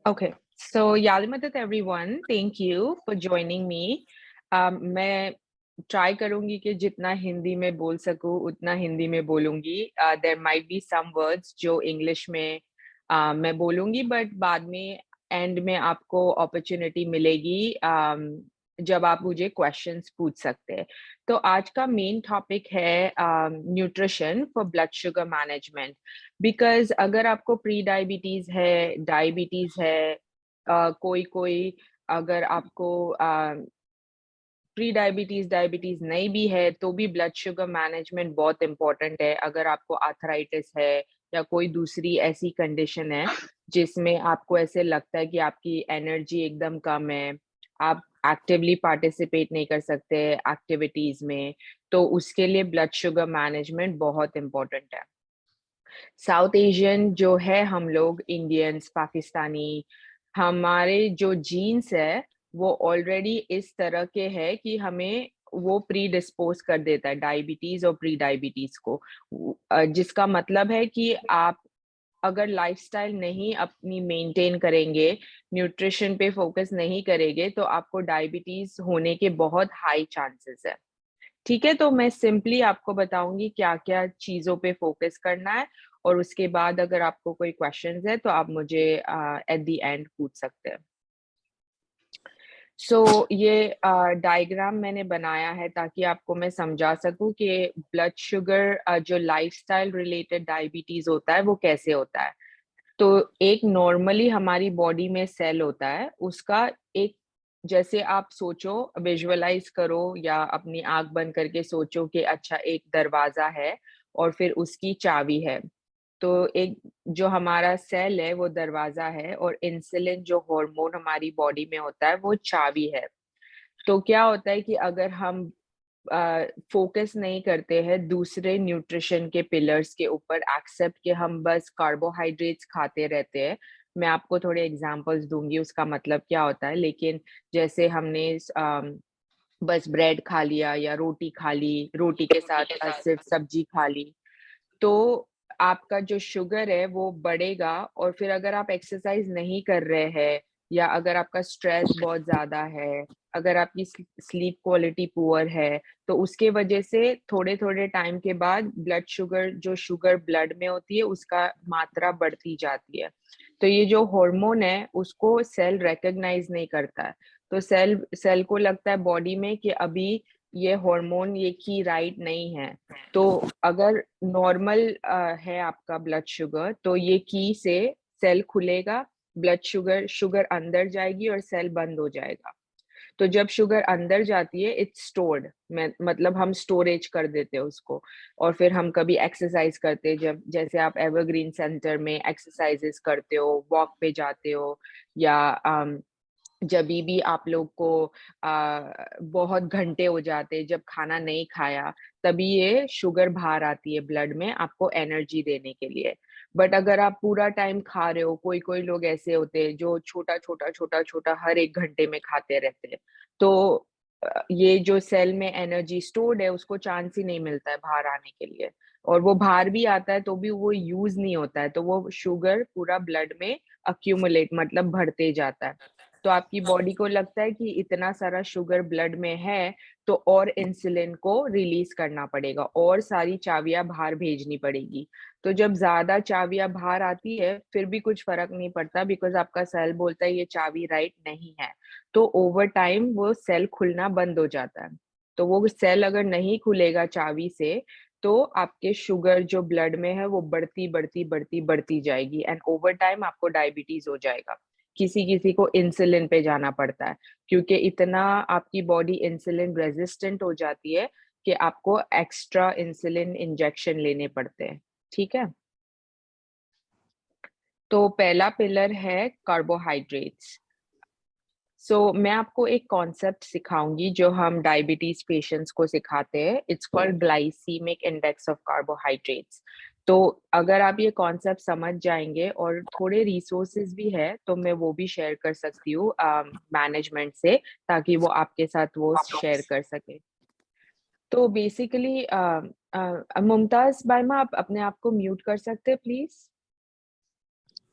Okay, so Yalimatat everyone, thank you for joining me. मैं try करूंगी कि जितना हिंदी में बोल सकूं उतना हिंदी में बोलूंगी. There might be some words जो इंग्लिश में मैं बोलूंगी, बट बाद में एंड में आपको अपॉर्चुनिटी मिलेगी जब आप मुझे क्वेश्चंस पूछ सकते हैं. तो आज का मेन टॉपिक है nutrition for blood sugar management. Because अगर आपको प्री डायबिटीज है, डायबिटीज है, कोई कोई अगर आपको प्री डायबिटीज डायबिटीज नहीं भी है तो भी ब्लड शुगर मैनेजमेंट बहुत इंपॉर्टेंट है. अगर आपको आर्थराइटिस है या कोई दूसरी ऐसी कंडीशन है जिसमें आपको ऐसे लगता है कि आपकी एनर्जी एकदम कम है, आप एक्टिवली पार्टिसिपेट नहीं कर सकते एक्टिविटीज में, तो उसके लिए ब्लड शुगर मैनेजमेंट बहुत इंपॉर्टेंट है. साउथ एशियन जो है, हम लोग इंडियंस, पाकिस्तानी, हमारे जो जीन्स है वो ऑलरेडी इस तरह के है कि हमें वो प्री डिस्पोज कर देता है डायबिटीज और प्री डायबिटीज को. जिसका मतलब है कि आप अगर लाइफस्टाइल नहीं अपनी मेंटेन करेंगे, न्यूट्रिशन पे फोकस नहीं करेंगे, तो आपको डायबिटीज होने के बहुत हाई चांसेस है. ठीक है, तो मैं सिंपली आपको बताऊंगी क्या-क्या चीज़ों पे फ़ोकस करना है, और उसके बाद अगर आपको कोई क्वेश्चन्स है तो आप मुझे एट द एंड पूछ सकते हैं. ये डायग्राम मैंने बनाया है ताकि आपको मैं समझा सकूँ कि ब्लड शुगर जो लाइफ़स्टाइल रिलेटेड डायबिटीज़ होता है वो कैसे होता है. तो एक नॉर्मली हमारी बॉडी में सेल होता है, उसका एक, जैसे आप सोचो, विजुअलाइज़ करो या अपनी आँख बंद करके सोचो कि अच्छा एक दरवाज़ा है और फिर उसकी चाबी है. तो एक जो हमारा सेल है वो दरवाज़ा है और इंसुलिन जो हार्मोन हमारी बॉडी में होता है वो चाबी है. तो क्या होता है कि अगर हम फोकस नहीं करते हैं दूसरे न्यूट्रिशन के पिलर्स के ऊपर, एक्सेप्ट कि हम बस कार्बोहाइड्रेट्स खाते रहते हैं. मैं आपको थोड़े एग्जांपल्स दूँगी उसका मतलब क्या होता है, लेकिन जैसे हमने बस ब्रेड खा लिया या रोटी खा ली, रोटी के साथ सिर्फ सब्जी खा ली, तो आपका जो शुगर है वो बढ़ेगा. और फिर अगर आप एक्सरसाइज नहीं कर रहे हैं या अगर आपका स्ट्रेस बहुत ज़्यादा है, अगर आपकी स्लीप क्वालिटी पुअर है, तो उसके वजह से थोड़े-थोड़े टाइम के बाद ब्लड शुगर, जो शुगर ब्लड में होती है, उसका मात्रा बढ़ती जाती है. तो ये जो हार्मोन है, उसको सेल रिकॉग्नाइज़ नहीं करता है. तो सेल सेल को लगता है बॉडी में कि अभी ये हार्मोन, ये की राइट नहीं है. तो अगर नॉर्मल है आपका ब्लड शुगर, तो ये की से सेल खुलेगा, ब्लड शुगर शुगर अंदर जाएगी और सेल बंद हो जाएगा. तो जब शुगर अंदर जाती है, इट्स स्टोर्ड, मतलब हम स्टोरेज कर देते हैं उसको. और फिर हम कभी एक्सरसाइज करते हैं, जब जैसे आप एवरग्रीन सेंटर में एक्सरसाइजेस करते हो, वॉक पे जाते हो, या जभी भी आप लोग को बहुत घंटे हो जाते हैं जब खाना नहीं खाया, तभी ये शुगर बाहर आती है ब्लड में आपको एनर्जी देने के लिए. बट अगर आप पूरा टाइम खा रहे हो, कोई-कोई लोग ऐसे होते हैं जो छोटा-छोटा, छोटा-छोटा हर 1 घंटे में खाते रहते हैं. तो ये जो सेल में एनर्जी स्टोर्ड है उसको चांस ही नहीं मिलता है बाहर आने के लिए. और वो बाहर भी आता है तो भी वो यूज़ नहीं होता है, तो वो शुगर पूरा ब्लड में एक्यूमुलेट, मतलब बढ़ते जाता है. तो आपकी बॉडी को लगता है कि इतना सारा शुगर ब्लड में है, तो और इंसुलिन को रिलीज़ करना पड़ेगा और सारी चाबियाँ बाहर भेजनी पड़ेगी. तो जब ज़्यादा चाबियाँ बाहर आती है, फिर भी कुछ फ़र्क नहीं पड़ता, बिकॉज़ आपका सेल बोलता है ये चाबी राइट नहीं है. तो ओवर टाइम वो सेल खुलना बंद हो जाता है. तो वो सेल अगर नहीं खुलेगा चाबी से, तो आपके शुगर जो ब्लड में है वो बढ़ती, बढ़ती, बढ़ती, बढ़ती जाएगी एंड ओवर टाइम आपको डायबिटीज़ हो जाएगा. किसी-किसी को इंसुलिन पे जाना पड़ता है, क्योंकि इतना आपकी बॉडी इंसुलिन रेज़िस्टेंट हो जाती है कि आपको एक्स्ट्रा इंसुलिन इंजेक्शन लेने पड़ते हैं, ठीक है? तो पहला पिलर है कार्बोहाइड्रेट्स. मैं आपको एक कॉन्सेप्ट सिखाऊँगी जो हम डायबिटीज़ पेशेंट्स को सिखाते हैं. It's called glycemic index of carbohydrates. तो अगर आप ये कॉन्सेप्ट समझ जाएँगे, और थोड़े रिसोर्सेज़ भी है, तो मैं वो भी शेयर कर सकती हूँ मैनेजमेंट से, ताकि वो आपके साथ वो शेयर कर सकें. तो बेसिकली मुमताज़ बायमा, आप अपने आप को म्यूट कर सकते हैं प्लीज़?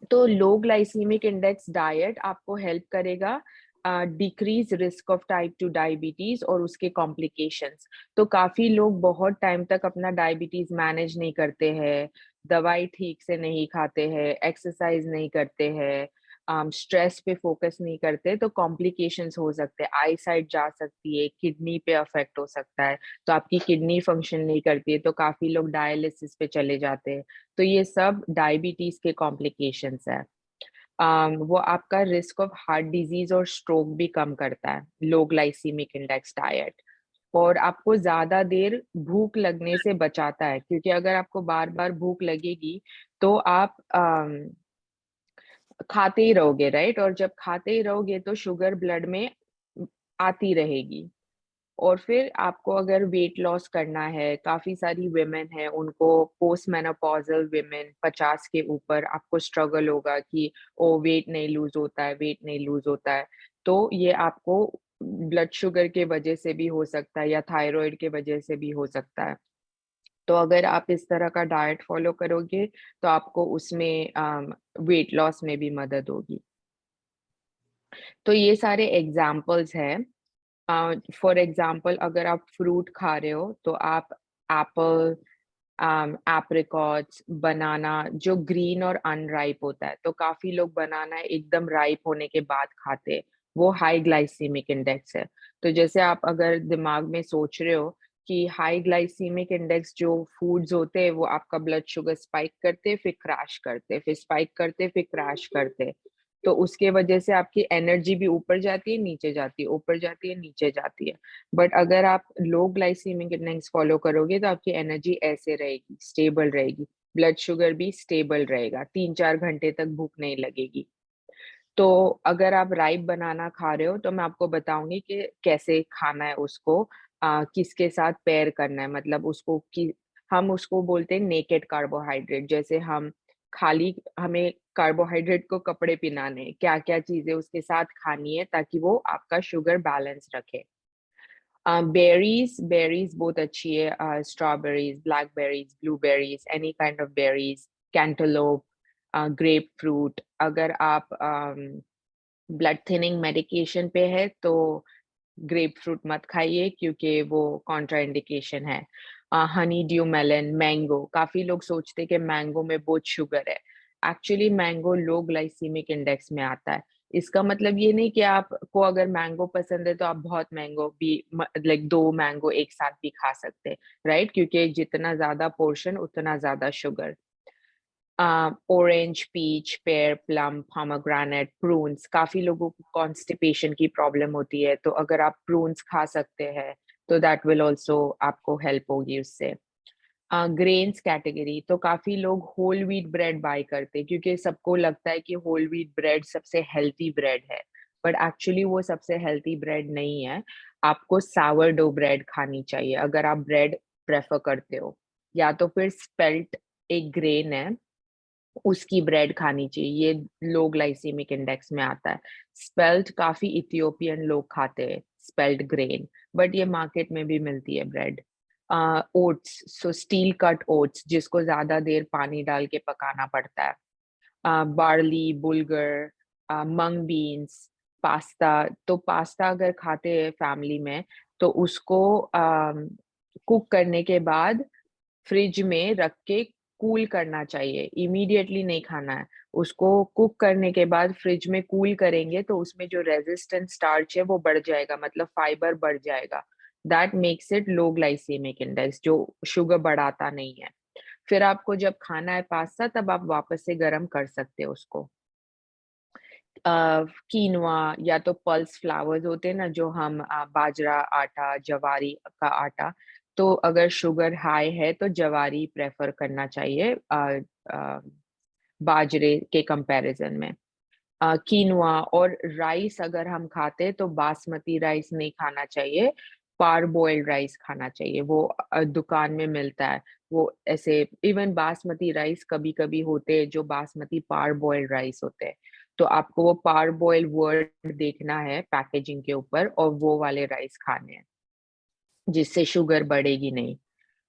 तो लो ग्लाइसीमिक इंडेक्स डाइट आपको हेल्प करेगा decrease risk of type 2 diabetes और उसके कॉम्प्लिकेशंस। तो काफी लोग बहुत टाइम तक अपना डायबिटीज मैनेज नहीं करते हैं, दवाई ठीक से नहीं खाते हैं, एक्सरसाइज नहीं करते हैं, स्ट्रेस पे फोकस नहीं करते, तो कॉम्प्लिकेशंस हो सकते हैं, आई साइट जा सकती है, किडनी पे अफेक्ट हो सकता है, तो आपकी किडनी फंक्शन नहीं करती है, तो काफी लोग डायलिसिस पे चले जाते हैं। तो ये सब डायबिटीज के कॉम्प्लिकेशंस है। वो आपका रिस्क ऑफ हार्ट डिजीज और स्ट्रोक भी कम करता है, लो ग्लाइसीमिक इंडेक्स डाइट। और आपको ज्यादा देर भूख लगने से बचाता है, क्योंकि अगर आपको बार बार भूख लगेगी तो आप खाते ही रहोगे, राइट? और जब खाते ही रहोगे तो शुगर ब्लड में आती रहेगी। और फिर आपको अगर वेट लॉस करना है, काफी सारी विमेन है, उनको पोस्ट मेनोपॉजल विमेन 50 के ऊपर आपको स्ट्रगल होगा कि ओ वेट नहीं लूज होता है, वेट नहीं लूज होता है। तो ये आपको ब्लड शुगर के वजह से भी हो सकता है या थायराइड के वजह से भी हो सकता है। तो अगर आप इस तरह का डाइट फॉलो करोगे तो आपको उसमें वेट लॉस में भी मदद होगी। तो ये सारे एग्जाम्पल्स हैं। फॉर एग्जाम्पल अगर आप फ्रूट खा रहे हो तो आप एप्पल, एप्रिकॉट्स, बनाना जो ग्रीन और अनराइप होता है, तो काफी लोग बनाना एकदम राइप होने के बाद खाते हैं, वो हाई ग्लाइसीमिक इंडेक्स है। तो जैसे आप अगर दिमाग में सोच रहे हो कि हाई ग्लाइसीमिक इंडेक्स जो फूड्स होते हैं वो आपका ब्लड शुगर स्पाइक करते, फिर क्रैश करते, फिर स्पाइक करते, फिर क्रैश करते, तो उसके वजह से आपकी एनर्जी भी ऊपर जाती है, नीचे जाती है, ऊपर जाती है, नीचे जाती है। बट अगर आप लो ग्लाइसीमिक इंडेक्स फॉलो करोगे तो आपकी एनर्जी ऐसे रहेगी, स्टेबल रहेगी, ब्लड शुगर भी स्टेबल रहेगा, 3-4 घंटे तक भूख नहीं लगेगी। तो अगर आप राइप बनाना खा रहे हो तो मैं आपको बताऊंगी कि कैसे खाना है उसको, किसके साथ पेयर करना है, मतलब उसको कि हम उसको बोलते हैं नेकेड कार्बोहाइड्रेट। जैसे हम खाली हमें कार्बोहाइड्रेट को कपड़े पहनाने हैं, क्या क्या चीजें उसके साथ खानी है ताकि वो आपका शुगर बैलेंस रखे। बेरीज बेरीज बहुत अच्छी है, strawberries, blackberries, blueberries, any kind of berries, cantaloupe, grapefruit. अगर आप ब्लड थिनिंग मेडिकेशन पे है तो ग्रेप फ्रूट मत खाइए क्योंकि वो कॉन्ट्राइंडिकेशन है। हनी ड्यू मेलन, मैंगो, काफी लोग सोचते हैं कि मैंगो में बहुत शुगर है। एक्चुअली मैंगो लो ग्लाइसीमिक इंडेक्स में आता है। इसका मतलब ये नहीं कि आपको अगर मैंगो पसंद है तो आप बहुत मैंगो भी, लाइक 2 मैंगो एक साथ भी खा सकते हैं, राइट? क्योंकि जितना ज्यादा पोर्शन उतना ज्यादा sugar. Orange, peach, pear, plum, pomegranate, prunes, काफी लोगों को कॉन्स्टिपेशन की प्रॉब्लम होती है, तो अगर आप प्रून्स खा सकते हैं तो दैट विल ऑल्सो आपको हेल्प होगी उससे। ग्रेन्स कैटेगरी, तो काफी लोग होल व्हीट ब्रेड बाय करते हैं क्योंकि सबको लगता है कि होल व्हीट ब्रेड सबसे हेल्थी ब्रेड है, बट एक्चुअली वो सबसे हेल्थी ब्रेड नहीं है। आपको सावरडो ब्रेड खानी चाहिए अगर आप ब्रेड प्रेफर करते हो, या तो फिर स्पेल्ट एक ग्रेन है, उसकी ब्रेड खानी चाहिए, ये लो ग्लाइसेमिक इंडेक्स में आता है। स्पेल्ट काफी इथियोपियन लोग खाते हैं, स्पेल्ट ग्रेन, बट ये मार्केट में भी मिलती है ब्रेड। ओट्स, सो स्टील कट ओट्स जिसको ज्यादा देर पानी डाल के पकाना पड़ता है। बार्ली, बुलगर, मंग बीन्स, पास्ता। तो पास्ता अगर खाते हैं फैमिली में तो उसको कुक करने के बाद फ्रिज में रख के कूल करना चाहिए, इमीडिएटली नहीं खाना है। उसको कुक करने के बाद फ्रिज में कूल करेंगे तो उसमें जो रेजिस्टेंट स्टार्च है वो बढ़ जाएगा, मतलब फाइबर बढ़ जाएगा। That makes it low glycemic index, जो शुगर बढ़ाता नहीं है। फिर आपको जब खाना है पास्ता तब आप वापस से गर्म कर सकते हो उसको। कीनवा या तो पल्स फ्लावर्स होते हैं ना, जो हम बाजरा आटा, जवारी का आटा, तो अगर शुगर हाई है तो जवारी प्रेफर करना चाहिए अ, बाजरे के कंपैरिजन में। कीनवा और राइस अगर हम खाते हैं तो बासमती राइस नहीं खाना चाहिए, पार बॉइल्ड राइस खाना चाहिए, वो दुकान में मिलता है। वो ऐसे इवन बासमती राइस कभी कभी होते हैं जो बासमती पार बॉइल्ड राइस होते हैं, तो आपको वो पार बॉइल्ड वर्ड देखना है पैकेजिंग के ऊपर और वो वाले राइस खाने हैं, जिससे शुगर बढ़ेगी नहीं।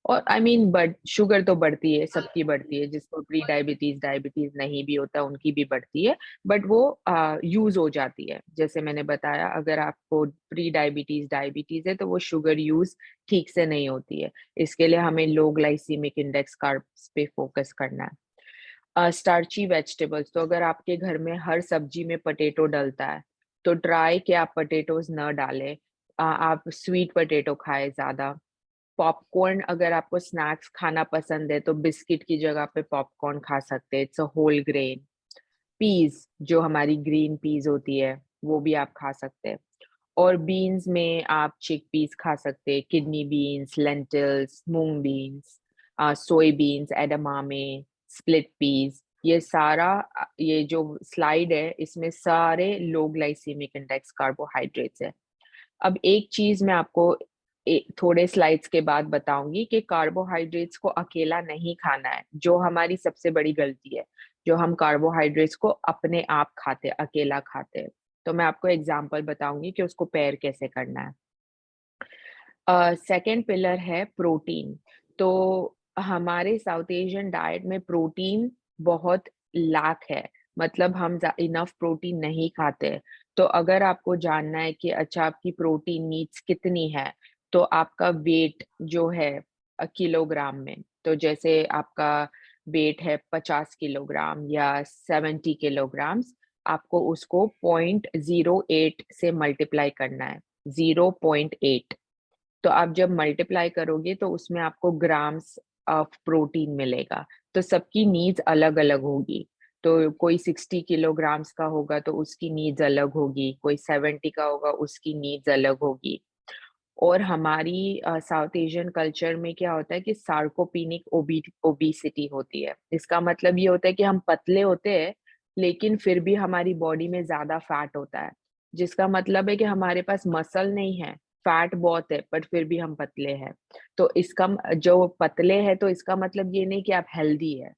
और आई मीन बट शुगर तो बढ़ती है, सबकी बढ़ती है, जिसको प्री डायबिटीज डायबिटीज नहीं भी होता उनकी भी बढ़ती है, बट वो यूज हो जाती है। जैसे मैंने बताया, अगर आपको प्री डायबिटीज डायबिटीज है तो वो शुगर यूज ठीक से नहीं होती है। इसके लिए हमें लो ग्लाइसीमिक इंडेक्स कार्ब्स पे फोकस करना है। स्टार्ची वेजिटेबल्स, तो अगर आपके घर में हर सब्जी में पटेटो डलता है तो ट्राई कि आप पटेटोज न डालें। आप स्वीट पटेटो खाएं ज्यादा। पॉपकॉर्न, अगर आपको स्नैक्स खाना पसंद है तो बिस्किट की जगह पे पॉपकॉर्न खा सकते हैं, it's a whole grain. Peas, जो हमारी ग्रीन पीज होती है, वो भी आप खा सकते हैं। और बीन्स में आप चिक पीस खा सकते हैं, किडनी बीन्स, लेंटिल्स, मूंग बीन्स, सोय बीन्स, एडमामे, स्प्लिट पीस, ये सारा ये जो स्लाइड है इसमें सारे लो ग्लाइसीमिक इंडेक्स कार्बोहाइड्रेट्स है। अब एक चीज मैं आपको थोड़े स्लाइड्स के बाद बताऊंगी कि कार्बोहाइड्रेट्स को अकेला नहीं खाना है, जो हमारी सबसे बड़ी गलती है, जो हम कार्बोहाइड्रेट्स को अपने आप खाते अकेला खाते हैं। तो मैं आपको एग्जांपल बताऊंगी कि उसको पेयर कैसे करना है। सेकंड पिलर है प्रोटीन। तो हमारे साउथ एशियन डाइट में प्रोटीन बहुत लैक है, मतलब हम इनफ प्रोटीन नहीं खाते। तो अगर आपको जानना है कि अच्छा आपकी प्रोटीन नीड्स कितनी है, तो आपका वेट जो है किलोग्राम में, तो जैसे आपका वेट है 50 किलोग्राम या 70 किलोग्राम्स, आपको उसको 0.08 से मल्टीप्लाई करना है, 0.8। तो आप जब मल्टीप्लाई करोगे तो उसमें आपको ग्राम्स ऑफ प्रोटीन मिलेगा। तो सबकी नीड्स अलग अलग होगी। तो कोई 60 किलोग्राम्स का होगा तो उसकी नीड्स अलग होगी, कोई 70 का होगा उसकी नीड्स अलग होगी। और हमारी साउथ एशियन कल्चर में क्या होता है कि सार्कोपिनिक ओबीसिटी होती है। इसका मतलब ये होता है कि हम पतले होते हैं लेकिन फिर भी हमारी बॉडी में ज्यादा फैट होता है, जिसका मतलब है कि हमारे पास मसल नहीं है, फैट बहुत है, बट फिर भी हम पतले हैं। तो इसका जो पतले हैं तो इसका मतलब ये नहीं कि आप हेल्दी है,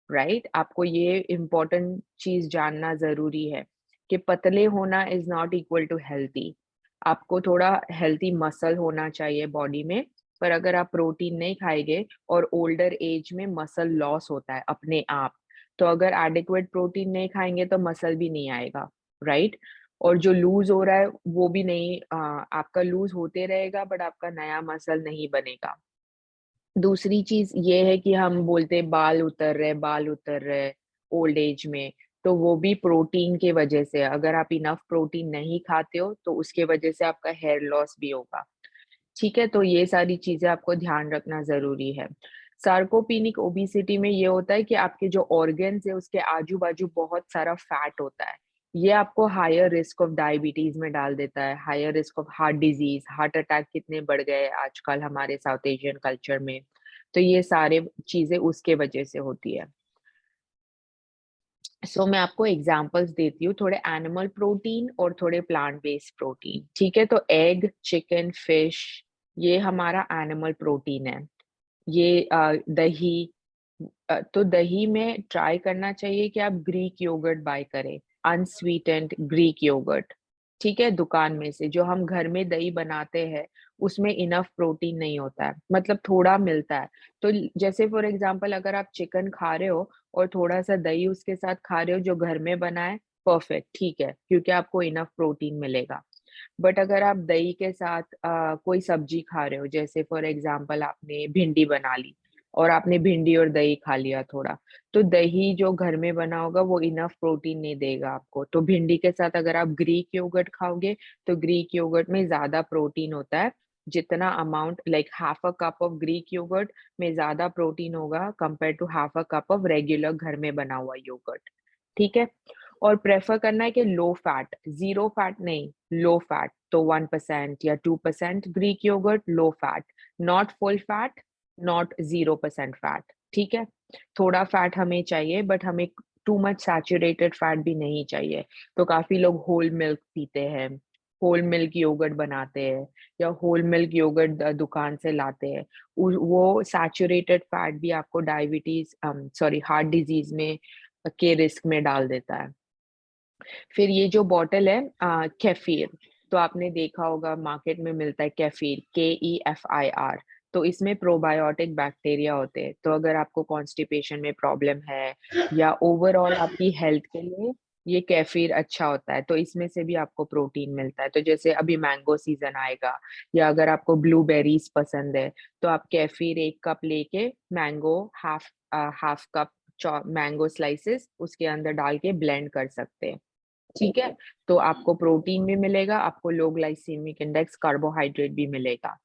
राइट? आपको ये इम्पोर्टेंट चीज जानना जरूरी है कि पतले होना is not equal to healthy. आपको थोड़ा हेल्थी मसल होना चाहिए बॉडी में, पर अगर आप प्रोटीन नहीं खाएंगे, और ओल्डर एज में मसल लॉस होता है अपने आप, तो अगर एडिक्वेट प्रोटीन नहीं खाएंगे तो मसल भी नहीं आएगा, राइट? और जो लूज हो रहा है वो भी नहीं, आपका लूज होते रहेगा बट आपका नया मसल नहीं बनेगा। दूसरी चीज ये है कि हम बोलते हैं बाल उतर रहे ओल्ड एज में, तो वो भी प्रोटीन के वजह से। अगर आप इनफ प्रोटीन नहीं खाते हो तो उसके वजह से आपका हेयर लॉस भी होगा। ठीक है, तो ये सारी चीजें आपको ध्यान रखना जरूरी है। सार्कोपिनिक ओबिसिटी में ये होता है कि आपके जो ऑर्गन्स है उसके आजू बाजू बहुत सारा फैट होता है। ये आपको हायर रिस्क ऑफ डायबिटीज में डाल देता है, higher risk of heart disease, heart attack कितने बढ़ गए आजकल हमारे साउथ एशियन कल्चर में। तो ये सारे चीजें उसके वजह से होती है। मैं आपको एग्जांपल्स देती हूँ, थोड़े एनिमल प्रोटीन और थोड़े प्लांट बेस्ड प्रोटीन। ठीक है, तो एग, चिकन, फिश, ये हमारा एनिमल प्रोटीन है। ये दही, तो दही में ट्राई करना चाहिए कि आप ग्रीक योगर्ट बाय करें, अनस्वीटेंड ग्रीक योगर्ट। ठीक है, दुकान में से। जो हम घर में दही बनाते हैं उसमें इनफ प्रोटीन नहीं होता है, मतलब थोड़ा मिलता है। तो जैसे फॉर एग्जांपल अगर आप चिकन खा रहे हो और थोड़ा सा दही उसके साथ खा रहे हो जो घर में बना है, परफेक्ट, ठीक है, क्योंकि आपको इनफ प्रोटीन मिलेगा। बट अगर आप दही के साथ कोई सब्जी खा रहे हो, जैसे फॉर एग्जांपल आपने भिंडी बना ली और आपने भिंडी और दही खा लिया थोड़ा, तो दही जो घर में बना होगा वो इनफ प्रोटीन नहीं देगा आपको। तो भिंडी के साथ अगर आप ग्रीक योगर्ट खाओगे तो ग्रीक योगर्ट में ज्यादा प्रोटीन होता है। जितना amount, like half a cup of Greek yogurt में ज्यादा प्रोटीन होगा compare to half a cup of regular घर में बना हुआ योगर्ट। ठीक है, और प्रेफर करना है कि लो फैट, जीरो फैट नहीं, लो फैट। तो 1% या 2% Greek yogurt, low fat, not full fat, not 0% fat. ठीक है, थोड़ा फैट हमें चाहिए बट हमें टू मच सैचुरेटेड फैट भी नहीं चाहिए। तो काफी लोग होल मिल्क पीते हैं, होल मिल्क योगर्ट बनाते हैं, या होल मिल्क योगर्ट दुकान से लाते हैं। वो सैचुरेटेड फैट भी आपको डायबिटीज, सॉरी, हार्ट डिजीज में के रिस्क में डाल देता है। फिर ये जो बॉटल है केफिर, तो आपने देखा होगा मार्केट में मिलता है केफिर, KEFIR। तो इसमें प्रोबायोटिक बैक्टीरिया होते हैं। तो अगर आपको कॉन्स्टिपेशन में प्रॉब्लम है या ओवरऑल आपकी हेल्थ के लिए ये केफिर अच्छा होता है, तो इसमें से भी आपको प्रोटीन मिलता है। तो जैसे अभी मैंगो सीजन आएगा, या अगर आपको ब्लूबेरीज पसंद है, तो आप केफिर 1 कप लेके mango half cup mango slices उसके अंदर डाल के ब्लेंड कर सकते हैं। ठीक है, तो आपको प्रोटीन भी मिलेगा, आपको लो ग्लाइसीमिक इंडेक्स कार्बोहाइड्रेट भी मिलेगा।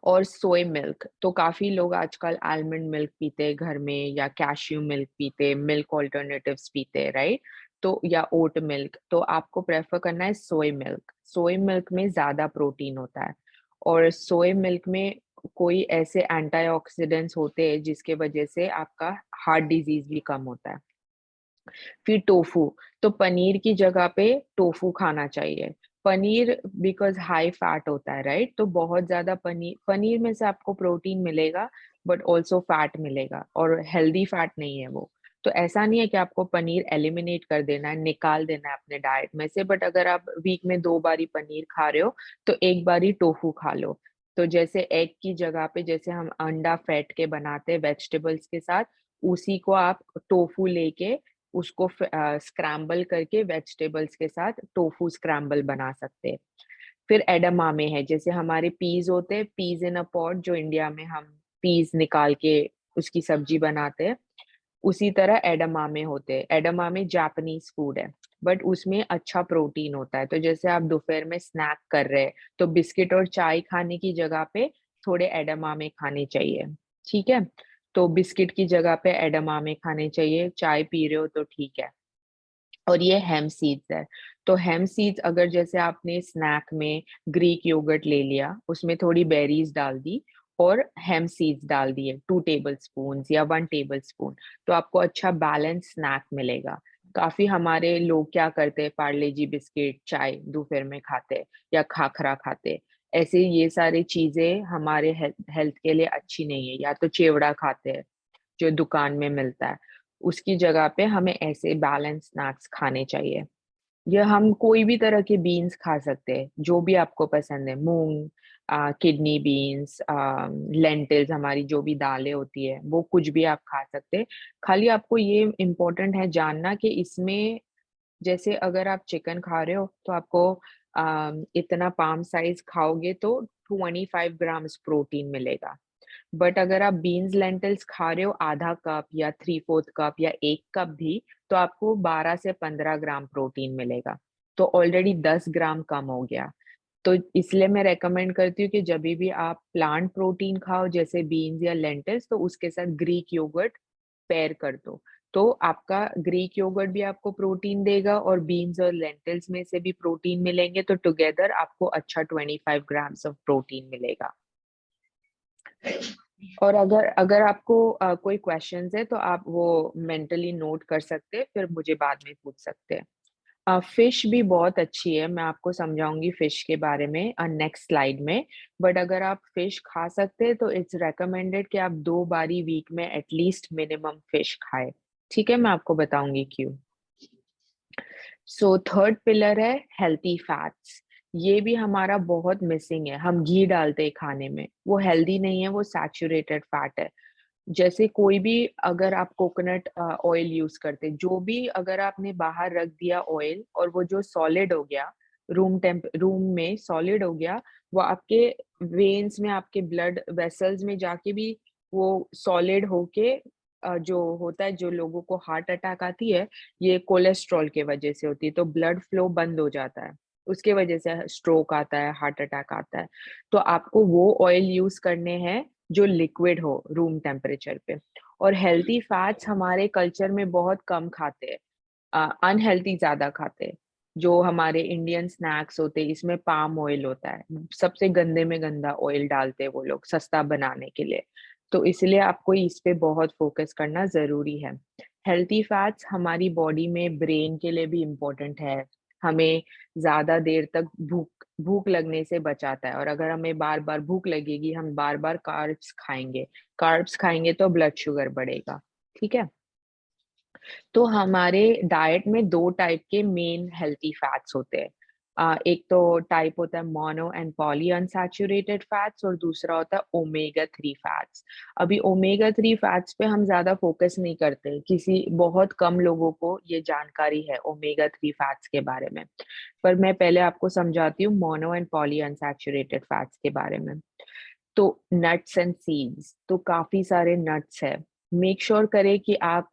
और सोय मिल्क, तो काफी लोग आजकल आलमंड मिल्क पीते हैं घर में, या कैश्यू मिल्क पीते हैं, मिल्क ऑल्टरनेटिव्स पीते हैं, राइट? तो या ओट मिल्क, तो आपको प्रेफर करना है सोय मिल्क। सोय मिल्क में ज्यादा प्रोटीन होता है, और सोय मिल्क में कोई ऐसे एंटीऑक्सीडेंट्स होते हैं जिसके वजह से आपका हार्ट डिजीज भी कम होता है। फिर टोफू, तो पनीर की जगह पे टोफू खाना चाहिए। पनीर बिकॉज़ हाई फैट होता है, राइट? तो बहुत ज़्यादा पनीर पनीर में से आपको प्रोटीन मिलेगा, बट ऑल्सो फैट मिलेगा, और हेल्दी फैट नहीं है वो। तो ऐसा नहीं है कि आपको पनीर एलिमिनेट कर देना है, निकाल देना है अपने डाइट में से, बट अगर आप वीक में 2 बारी पनीर खा रहे हो, तो 1 बारी टोफू खा लो। तो जैसे एग की जगह पे जैसे हम अंडा फेट के बनाते हैं वेजिटेबल्स के साथ, उसी को आप टोफू लेके उसको स्क्रैम्बल करके वेजिटेबल्स के साथ टोफू स्क्रैम्बल बना सकते हैं। फिर एडामामे है, जैसे हमारे पीस होते हैं, पीस इन अ पॉट, जो इंडिया में हम पीस निकाल के उसकी सब्जी बनाते हैं, उसी तरह एडामामे होते हैं। एडामामे जापानीज फूड है, बट उसमें अच्छा प्रोटीन होता है। तो जैसे आप दोपहर में स्नैक कर रहे हैं, तो बिस्किट और चाय खाने की जगह पे थोड़े एडामामे खाने चाहिए। ठीक है, तो बिस्किट की जगह पे एडामामे खाने चाहिए, चाय पी रहे हो तो ठीक है। और ये हेम्प सीड्स है, तो हेम्प सीड्स अगर जैसे आपने स्नैक में ग्रीक योगर्ट ले लिया, उसमें थोड़ी बेरीज डाल दी और हेम्प सीड्स डाल दिए 2 टेबल स्पून या 1 टेबल स्पून, तो आपको अच्छा बैलेंस स्नैक मिलेगा। काफी हमारे लोग क्या करते हैं, पार्ले जी बिस्किट चाय दोपहर में खाते हैं, या खाखरा खाते हैं। ऐसे ये सारी चीजें हमारे हेल्थ के लिए अच्छी नहीं है। या तो चिवड़ा खाते हैं जो दुकान में मिलता है, उसकी जगह पे हमें ऐसे बैलेंस स्नैक्स खाने चाहिए। ये हम कोई भी तरह के बीन्स खा सकते हैं, जो भी आपको पसंद है, मूंग, किडनी बीन्स, लेंटिल्स, हमारी जो भी दालें होती है, वो कुछ भी आप खा सकते हैं। खाली आपको ये इम्पोर्टेंट है जानना कि इसमें जैसे अगर आप चिकन खा रहे हो, तो आपको इतना पाम साइज खाओगे तो 25 ग्राम्स प्रोटीन मिलेगा। बट अगर आप बीन्स लेंटिल्स खा रहे हो आधा कप या 3/4 कप या 1 कप भी, तो आपको 12 से 15 ग्राम प्रोटीन मिलेगा। तो ऑलरेडी 10 ग्राम कम हो गया। तो इसलिए मैं रेकमेंड करती हूँ कि जभी भी आप प्लांट प्रोटीन खाओ, जैसे बीन्स या लेंटिल्स, तो उसके साथ ग्रीक योगर्ट पेयर कर दो। तो आपका ग्रीक योगर्ट भी आपको प्रोटीन देगा, और बीन्स और लेंटिल्स में से भी प्रोटीन मिलेंगे, तो टुगेदर आपको अच्छा 25 ग्राम्स ऑफ प्रोटीन मिलेगा। और अगर अगर आपको कोई क्वेश्चंस है, तो आप वो मेंटली नोट कर सकते हैं, फिर मुझे बाद में पूछ सकते हैं। फिश भी बहुत अच्छी है, मैं आपको समझाऊंगी फिश के बारे में नेक्स्ट स्लाइड में। बट अगर आप फिश खा सकते हैं, तो इट्स रेकमेंडेड कि आप 2 बारी वीक में एटलीस्ट मिनिमम फिश खाएं। ठीक है, मैं आपको बताऊंगी क्यों। सो थर्ड पिलर है हेल्थी फैट्स। ये भी हमारा बहुत मिसिंग है, हम घी डालते हैं खाने में, वो हेल्दी नहीं है, वो सैचुरेटेड फैट है। जैसे कोई भी, अगर आप कोकोनट ऑयल यूज करते, जो भी अगर आपने बाहर रख दिया ऑयल, और वो जो सॉलिड हो गया, रूम में सॉलिड हो गया, वो आपके वेन्स में, आपके ब्लड वेसल्स में जाके भी वो सॉलिड होके जो होता है, जो लोगों को हार्ट अटैक आती है, ये कोलेस्ट्रॉल के वजह से होती है। तो ब्लड फ्लो बंद हो जाता है, उसके वजह से स्ट्रोक आता है, हार्ट अटैक आता है। तो आपको वो ऑयल यूज करने हैं जो लिक्विड हो रूम टेम्परेचर पे। और हेल्थी फैट्स हमारे कल्चर में बहुत कम खाते हैं, अनहेल्थी ज्यादा खाते हैं। जो हमारे इंडियन स्नैक्स होते हैं, इसमें पाम ऑयल होता है, सबसे गंदे में गंदा ऑयल डालते हैं वो लोग सस्ता बनाने के लिए। तो इसलिए आपको इस पे बहुत फोकस करना जरूरी है। हेल्थी फैट्स हमारी बॉडी में ब्रेन के लिए भी इम्पोर्टेंट है, हमें ज्यादा देर तक भूख भूख लगने से बचाता है। और अगर हमें बार बार भूख लगेगी, हम बार बार कार्ब्स खाएंगे तो ब्लड शुगर बढ़ेगा। ठीक है, तो हमारे डाइट में 2 टाइप के मेन हेल्थी फैट्स होते हैं। एक तो टाइप होता है mono and poly unsaturated fats और दूसरा होता है ओमेगा 3 फैट्स। अभी ओमेगा 3 फैट्स पे हम ज्यादा फोकस नहीं करते, किसी बहुत कम लोगों को ये जानकारी है ओमेगा 3 फैट्स के बारे में। पर मैं पहले आपको समझाती हूँ mono and poly unsaturated fats के बारे में। तो नट्स एंड सीड्स, तो काफी सारे नट्स है। मेक श्योर करें कि आप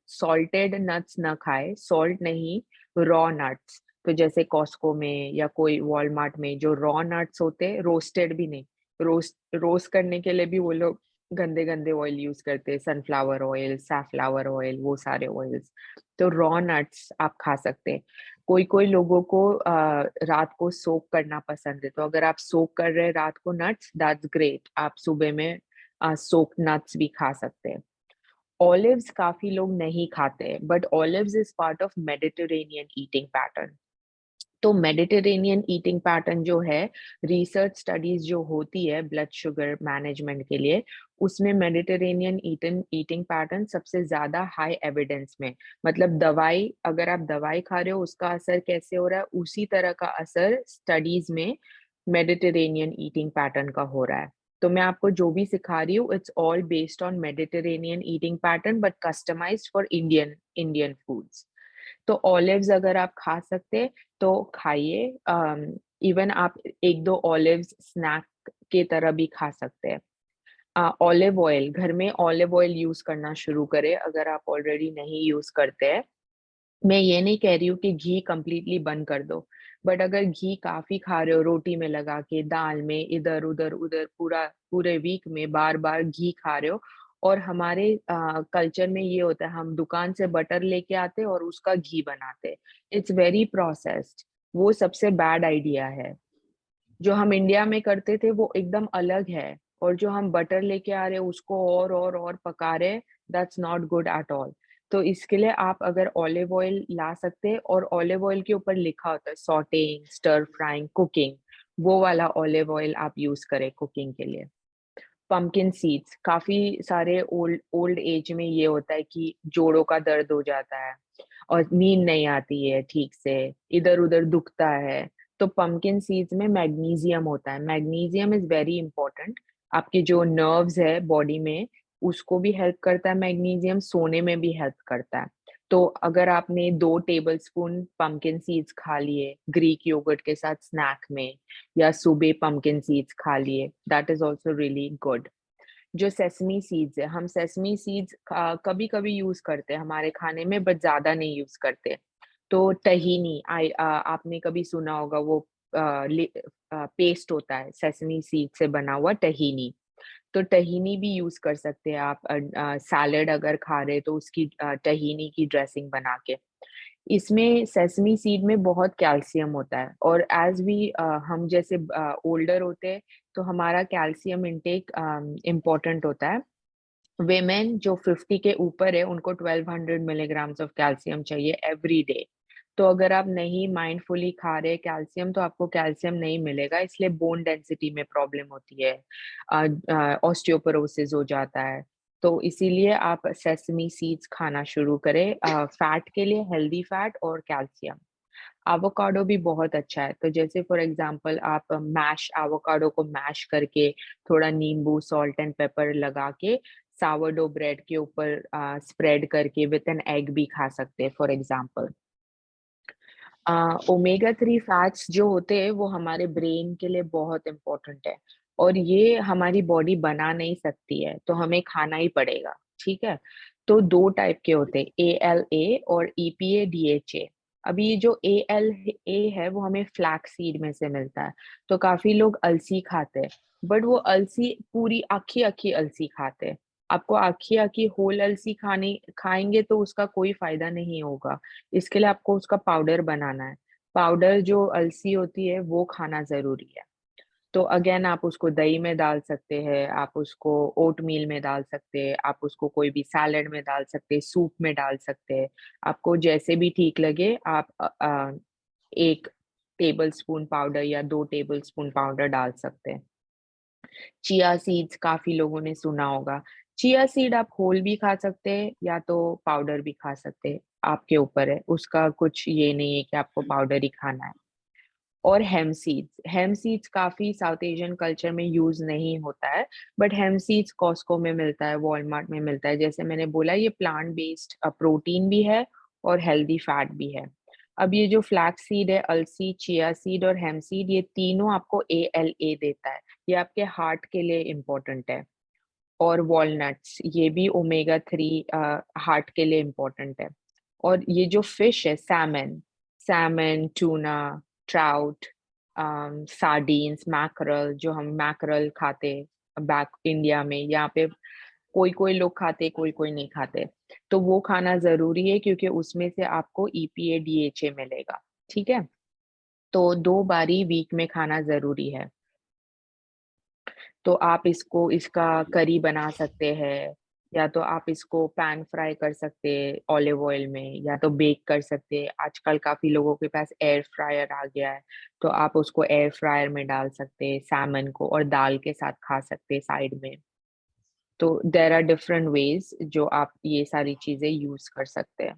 सॉल्टेड नट्स ना खाएं, सॉल्ट नहीं, रॉ नट्स। तो जैसे कॉस्को में या कोई वॉलमार्ट में जो रॉ नट्स होते हैं, रोस्टेड भी नहीं, रोस्ट करने के लिए भी वो लोग गंदे गंदे ऑयल यूज करते हैं, सनफ्लावर ऑयल, सैफलावर ऑयल, वो सारे ऑयल्स। तो रॉ नट्स आप खा सकते हैं। कोई कोई लोगों को रात को सोक करना पसंद है, तो अगर आप सोक कर रहे हैं रात को नट्स, दैट्स ग्रेट, आप सुबह में सोक नट्स भी खा सकते हैं। ऑलिव्स काफी लोग नहीं खाते, but olives is part of Mediterranean eating pattern. तो मेडिटेरेनियन ईटिंग पैटर्न जो है, रिसर्च स्टडीज जो होती है ब्लड शुगर मैनेजमेंट के लिए, उसमें मेडिटेरेनियन ईटिंग ईटिंग पैटर्न सबसे ज्यादा हाई एविडेंस में, मतलब दवाई, अगर आप दवाई खा रहे हो उसका असर कैसे हो रहा है, उसी तरह का असर स्टडीज में मेडिटेरेनियन ईटिंग पैटर्न का हो रहा है। तो मैं आपको जो भी सिखा रही हूँ, it's all based on Mediterranean eating pattern but customised for Indian Indian foods. तो ऑलिव्स अगर आप खा सकते तो खाइए। इवन आप एक दो ऑलिव्स स्नैक के तरह भी खा सकते हैं। ऑलिव ऑयल, घर में ऑलिव ऑयल यूज करना शुरू करें अगर आप ऑलरेडी नहीं यूज करते हैं। मैं ये नहीं कह रही हूँ कि घी कंप्लीटली बंद कर दो, बट अगर घी काफी खा रहे हो, रोटी में लगा के, दाल में, इधर उधर उधर, पूरे वीक में बार बार घी खा रहे हो, और हमारे कल्चर में ये होता है, हम दुकान से बटर लेके आते और उसका घी बनाते, इट्स वेरी प्रोसेस्ड, वो सबसे बैड आइडिया है। जो हम इंडिया में करते थे वो एकदम अलग है, और जो हम बटर लेके आ रहे हैं उसको और पका रहे हैं, that's not good at all. तो इसके लिए आप अगर ऑलिव ऑयल ला सकते हैं, और ऑलिव ऑयल के ऊपर लिखा होता है सॉटेइंग, स्टर फ्राइंग, कुकिंग, वो वाला ऑलिव ऑयल आप यूज करें कुकिंग के लिए। पंपकिन सीड्स, काफी सारे ओल्ड ओल्ड एज में ये होता है कि जोड़ों का दर्द हो जाता है और नींद नहीं आती है ठीक से, इधर उधर दुखता है। तो पंपकिन सीड्स में मैग्नीशियम होता है, मैग्नीशियम इज वेरी इंपॉर्टेंट। आपके जो नर्व्स है बॉडी में, उसको भी हेल्प करता है मैग्नीशियम, सोने में भी हेल्प करता है। तो अगर आपने 2 टेबलस्पून पंपकिन सीड्स खा लिए ग्रीक योगर्ट के साथ स्नैक में, या सुबह पंपकिन सीड्स खा लिए, that is also really good. जो सेसमी सीड्स है, हम सेसमी सीड्स कभी कभी यूज करते हैं हमारे खाने में, बट ज्यादा नहीं यूज करते। तो टहीनी, आपने कभी सुना होगा, वो पेस्ट होता है सेसमी सीड से बना हुआ टहीनी। तो टहीनी भी यूज कर सकते हैं आप, सैलेड अगर खा रहे तो उसकी टहीनी की ड्रेसिंग बना के। इसमें सेसमी सीड में बहुत कैल्शियम होता है, और एज वी हम जैसे ओल्डर होते हैं, तो हमारा कैल्शियम इंटेक इम्पोर्टेंट होता है। वेमेन जो 50 के ऊपर है उनको 1200 मिलीग्राम्स ऑफ कैल्शियम चाहिए एवरी डे। तो अगर आप नहीं माइंडफुली खा रहे कैल्शियम, तो आपको कैल्शियम नहीं मिलेगा, इसलिए बोन डेंसिटी में प्रॉब्लम होती है, ऑस्टियोपोरोसिस हो जाता है। तो इसीलिए आप सेसमी सीड्स खाना शुरू करें, फैट के लिए, हेल्दी फैट और कैल्शियम। एवोकाडो भी बहुत अच्छा है, तो जैसे फॉर एग्जांपल आप मैश एवोकाडो को मैश करके, थोड़ा नींबू, सॉल्ट एंड पेपर लगा के, सावरडो ब्रेड के ऊपर स्प्रेड करके विद एन एग भी खा सकते हैं फॉर एग्जांपल। ओमेगा 3 फैट्स जो होते हैं वो हमारे ब्रेन के लिए बहुत इम्पोर्टेंट है, और ये हमारी बॉडी बना नहीं सकती है, तो हमें खाना ही पड़ेगा, ठीक है। तो 2 टाइप के होते हैं, ALA और EPA DHA। अभी ये जो ALA है वो हमें फ्लैक्स सीड में से मिलता है। तो काफी लोग अलसी खाते हैं, बट वो अलसी पूरी आखी आखी अलसी खाते हैं। आपको आखी आखी होल अलसी खानी खाएंगे तो उसका कोई फायदा नहीं होगा। इसके लिए आपको उसका पाउडर बनाना है। पाउडर जो अलसी होती है वो खाना ज़रूरी है। तो अगेन आप उसको दही में डाल सकते हैं, आप उसको ओटमील में डाल सकते हैं, आप उसको कोई भी सैलेड में डाल सकते हैं, सूप में डाल सकते हैं। आपको जैसे भी ठीक लगे आप 1 टेबलस्पून पाउडर या 2 टेबलस्पून पाउडर डाल सकते हैं। चिया सीड्स काफ़ी लोगों ने सुना होगा। चिया सीड आप होल भी खा सकते हैं या तो पाउडर भी खा सकते हैं, आपके ऊपर है। उसका कुछ ये नहीं है कि आपको पाउडर ही खाना है। और हेम सीड्स काफी साउथ एशियन कल्चर में यूज नहीं होता है, बट हेम सीड्स कॉस्को में मिलता है, वॉलमार्ट में मिलता है। जैसे मैंने बोला, ये प्लांट बेस्ड प्रोटीन भी है और हेल्दी फैट भी है। अब ये जो फ्लैक्स सीड है, अलसी, चिया सीड और हेम सीड, ये तीनों आपको ALA देता है। ये आपके हार्ट के लिए इम्पोर्टेंट है। और वॉलनट्स, ये भी ओमेगा 3 हार्ट के लिए इम्पोर्टेंट है। और ये जो फिश है, Simon, tuna, trout, sardines, mackerel, जो हम मैकरल खाते बैक इंडिया में, यहाँ पे कोई कोई लोग खाते, कोई कोई नहीं खाते, तो वो खाना जरूरी है क्योंकि उसमें से आपको EPA DHA मिलेगा। ठीक है, तो 2 बारी वीक में खाना जरूरी है। तो आप इसको, इसका करी बना सकते हैं, या तो आप इसको पैन फ्राई कर सकते हैं ऑलिव ऑयल में, या तो बेक कर सकते हैं। आजकल काफी लोगों के पास एयर फ्रायर आ गया है, तो आप उसको एयर फ्रायर में डाल सकते हैं सैमन को, और दाल के साथ खा सकते हैं साइड में। तो देर आर डिफरेंट वेज जो आप ये सारी चीजें यूज कर सकते हैं।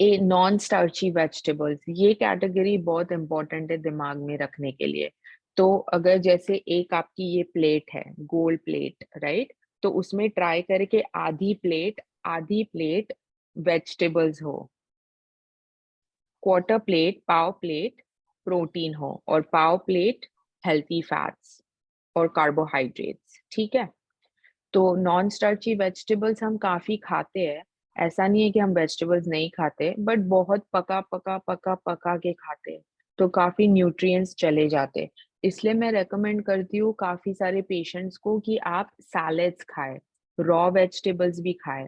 ए नॉन स्टार्ची वेजिटेबल्स, ये कैटेगरी बहुत इंपॉर्टेंट है दिमाग में रखने के लिए। तो अगर जैसे एक आपकी ये प्लेट है, गोल प्लेट, राइट, तो उसमें ट्राई करके आधी प्लेट वेजिटेबल्स हो, क्वार्टर प्लेट, पाव प्लेट प्रोटीन हो, और पाव प्लेट हेल्थी फैट्स और कार्बोहाइड्रेट्स। ठीक है, तो नॉन स्टार्ची वेजिटेबल्स हम काफी खाते हैं, ऐसा नहीं है कि हम वेजिटेबल्स नहीं खाते, बट बहुत पका पका पका पका के खाते हैं, तो काफी न्यूट्रिएंट्स चले जाते। इसलिए मैं रेकमेंड करती हूँ काफी सारे पेशेंट्स को कि आप सैलेड्स खाएं, रॉ वेजिटेबल्स भी खाएं।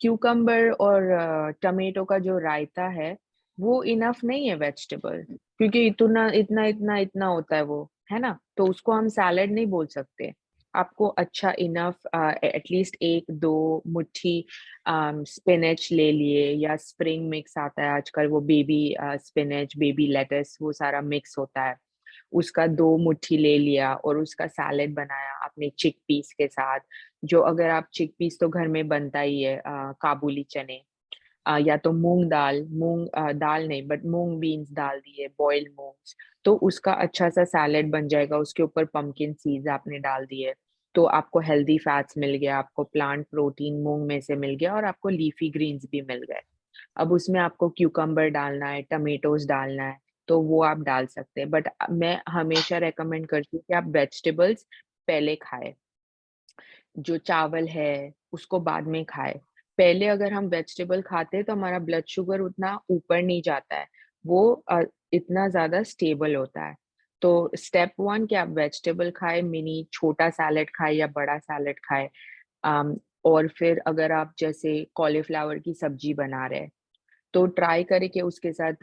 क्यूकम्बर और टमेटो का जो रायता है, वो इनफ नहीं है वेजिटेबल, क्योंकि इतना इतना इतना इतना होता है वो, है ना, तो उसको हम सैलेड नहीं बोल सकते। आपको अच्छा इनफ एटलीस्ट 1-2 मुट्ठी स्पिनच ले लिए, या स्प्रिंग मिक्स आता है आजकल, वो बेबी स्पिनच, बेबी लेटस, वो सारा मिक्स होता है, उसका 2 मुट्ठी ले लिया और उसका सैलेड बनाया अपने चिक पीस के साथ। जो अगर आप चिक पीस तो घर में बनता ही है, काबुली चने, या तो दाल नहीं, बट मूंग बीन्स डाल दिए, बॉइल्ड मूंग्स, तो उसका अच्छा सा सैलेड बन जाएगा। उसके ऊपर पंपकिन सीड्स आपने डाल दिए, तो आपको हेल्दी फैट्स मिल गया, आपको प्लांट प्रोटीन मूंग में से मिल गया, और आपको लीफी ग्रीन्स भी मिल गए। अब उसमें आपको क्यूकम्बर डालना है, टमेटोज डालना है, तो वो आप डाल सकते हैं, बट मैं हमेशा रेकमेंड करती हूँ कि आप वेजिटेबल्स पहले खाएं। जो चावल है उसको बाद में खाए। पहले अगर हम वेजिटेबल खाते हैं तो हमारा ब्लड शुगर उतना ऊपर नहीं जाता है, वो इतना ज्यादा स्टेबल होता है। तो स्टेप 1 कि आप वेजिटेबल खाए, मिनी छोटा सैलेड खाए या बड़ा सैलेड खाए। अम, और फिर अगर आप जैसे कॉलीफ्लावर की सब्जी बना रहे हैं, तो ट्राई करें कि उसके साथ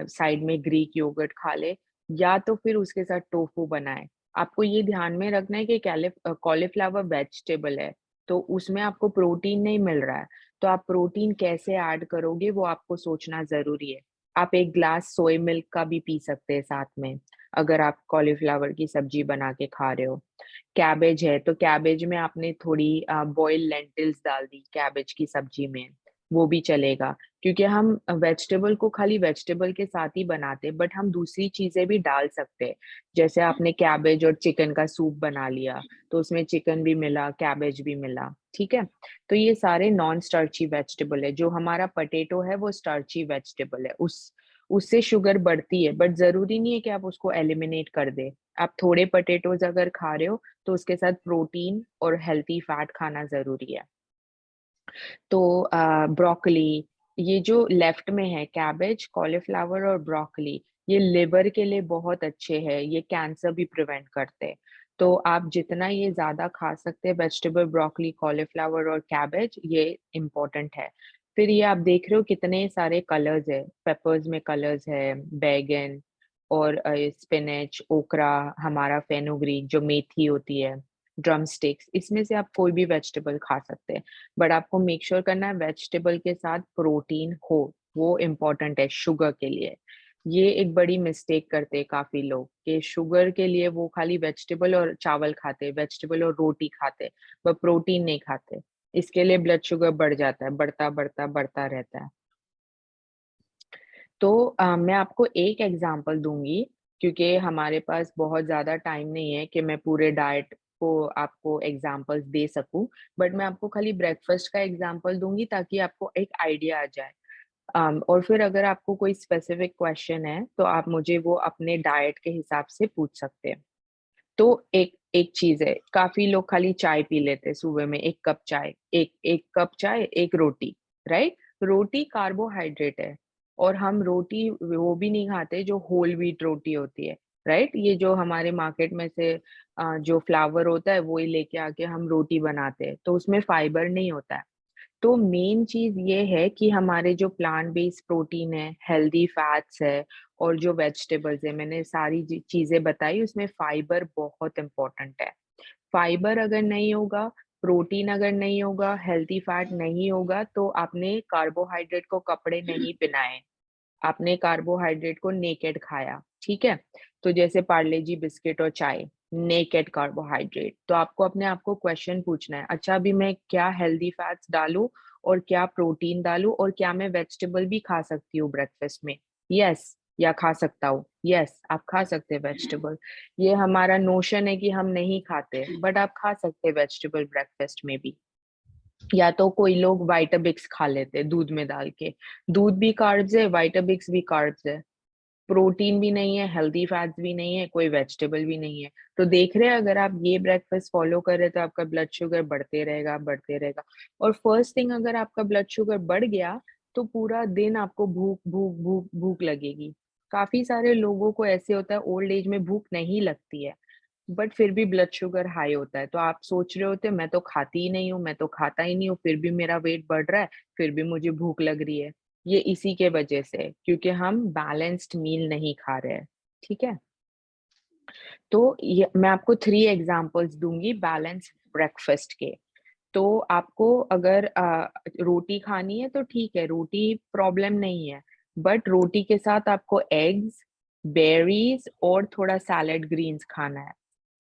साइड में ग्रीक योगर्ट खा ले, या तो फिर उसके साथ टोफू बनाए। आपको ये ध्यान में रखना है कि कॉलीफ्लावर वेजिटेबल है, तो उसमें आपको प्रोटीन नहीं मिल रहा है, तो आप प्रोटीन कैसे ऐड करोगे वो आपको सोचना जरूरी है। आप एक ग्लास सोया मिल्क का भी पी सकते हैं साथ में, अगर आप कॉलीफ्लावर की सब्जी बना के खा रहे हो। कैबेज है, तो कैबेज में आपने थोड़ी बॉइल्ड लेंटिल्स डाल दी कैबेज की सब्जी में, वो भी चलेगा। क्योंकि हम वेजिटेबल को खाली वेजिटेबल के साथ ही बनाते, बट हम दूसरी चीजें भी डाल सकते हैं। जैसे आपने कैबेज और चिकन का सूप बना लिया, तो उसमें चिकन भी मिला, कैबेज भी मिला। ठीक है, तो ये सारे नॉन स्टार्ची वेजिटेबल है। जो हमारा पटेटो है वो स्टार्ची वेजिटेबल है, उससे शुगर बढ़ती है, बट जरूरी नहीं है कि आप उसको एलिमिनेट कर दे। आप थोड़े पटेटोज अगर खा रहे हो, तो उसके साथ प्रोटीन और हेल्थी फैट खाना जरूरी है। तो ब्रोकली, ये जो लेफ्ट में है, कैबेज, कॉलीफ्लावर और ब्रोकली, ये लिवर के लिए बहुत अच्छे हैं, ये कैंसर भी प्रिवेंट करते हैं। तो आप जितना ये ज्यादा खा सकते हैं वेजिटेबल, ब्रोकली, कॉलीफ्लावर और कैबेज, ये इम्पोर्टेंट है। फिर ये आप देख रहे हो कितने सारे कलर्स है, पेपर्स में कलर्स है, बैगन और स्पिनच, ओकरा, हमारा फेनुग्रीक जो मेथी होती है, ड्रम स्टिक्स, इसमें से आप कोई भी वेजिटेबल खा सकते हैं। बट आपको मेक श्योर करना है वेजिटेबल के साथ प्रोटीन हो, वो इम्पोर्टेंट है शुगर के लिए। ये एक बड़ी मिस्टेक करते हैं काफी लोग कि शुगर के लिए वो खाली वेजिटेबल और चावल खाते, वेजिटेबल और रोटी खाते, पर प्रोटीन नहीं खाते। इसके लिए ब्लड शुगर बढ़ जाता है, बढ़ता बढ़ता बढ़ता रहता है। तो मैं आपको एक एग्जांपल दूंगी, क्योंकि हमारे पास बहुत ज़्यादा टाइम नहीं है कि मैं पूरे डाइट को आपको एग्जांपल्स दे सकूं, बट मैं आपको खाली ब्रेकफास्ट का एग्जांपल दूंगी ताकि आपको एक आइडिया आ जाए। और फिर अगर आपको कोई स्पेसिफिक क्वेश्चन है तो आप मुझे वो अपने डाइट के हिसाब से पूछ सकते हैं। तो एक एक चीज है, काफी लोग खाली चाय पी लेते हैं सुबह में, एक कप चाय, एक कप चाय, एक रोटी, राइट? रोटी कार्बोहाइड्रेट है, और हम रोटी वो भी नहीं खाते जो होल व्हीट रोटी होती है, राइट? ये जो हमारे मार्केट में से जो फ्लावर होता है वो ही लेके आके हम रोटी बनाते हैं, तो उसमें फाइबर नहीं होता है। तो मेन चीज ये है कि हमारे जो प्लांट बेस्ड प्रोटीन है, हेल्दी फैट्स है, और जो वेजिटेबल्स है, मैंने सारी चीजें बताई, उसमें फाइबर बहुत इंपॉर्टेंट है। फाइबर अगर नहीं होगा, प्रोटीन अगर नहीं होगा, हेल्दी फैट नहीं होगा, तो आपने कार्बोहाइड्रेट को कपड़े नहीं पहनाए, आपने कार्बोहाइड्रेट को नेकेड खाया, ठीक है? तो जैसे पार्ले जी बिस्किट और चाय, नेकेड कार्बोहाइड्रेट। तो आपको अपने आप को क्वेश्चन पूछना है, अच्छा अभी मैं क्या हेल्दी फैट्स डालूं और क्या प्रोटीन डालूं, और क्या मैं वेजिटेबल भी खा सकती हूँ ब्रेकफास्ट में? यस, या खा सकता हूँ? यस, आप खा सकते हैं वेजिटेबल। ये हमारा नोशन है कि हम नहीं खाते, बट आप खा सकते हैं वेजिटेबल ब्रेकफास्ट में भी। या तो कोई लोग वाइटाबिक्स खा लेते हैं दूध में डाल के। दूध भी कार्ब्स है, वाइटाबिक्स भी कार्ब्स है। प्रोटीन भी नहीं है, हेल्दी फैट्स भी नहीं है, कोई वेजिटेबल भी नहीं है। तो देख रहे हैं, अगर आप ये ब्रेकफास्ट फॉलो कर रहे हैं तो आपका ब्लड शुगर बढ़ते रहेगा, बढ़ते रहेगा। और फर्स्ट थिंग, अगर आपका ब्लड शुगर बढ़ गया तो पूरा दिन आपको भूख भूख भूख भूख लगेगी। काफी सारे लोगों को ऐसे होता है, ओल्ड एज में भूख नहीं लगती है, बट फिर भी ब्लड शुगर हाई होता है। तो आप सोच रहे होते, मैं तो खाती ही नहीं हूँ, मैं तो खाता ही नहीं हूँ, फिर भी मेरा वेट बढ़ रहा है, फिर भी मुझे भूख लग रही है। ये इसी के वजह से है, क्योंकि हम बैलेंस्ड मील नहीं खा रहे हैं, ठीक है? तो ये मैं आपको 3 एग्जांपल्स दूंगी बैलेंस ब्रेकफास्ट के। तो आपको अगर रोटी खानी है तो ठीक है, रोटी प्रॉब्लम नहीं है, बट रोटी के साथ आपको एग्स, बेरीज और थोड़ा सैलेड ग्रीन्स खाना है।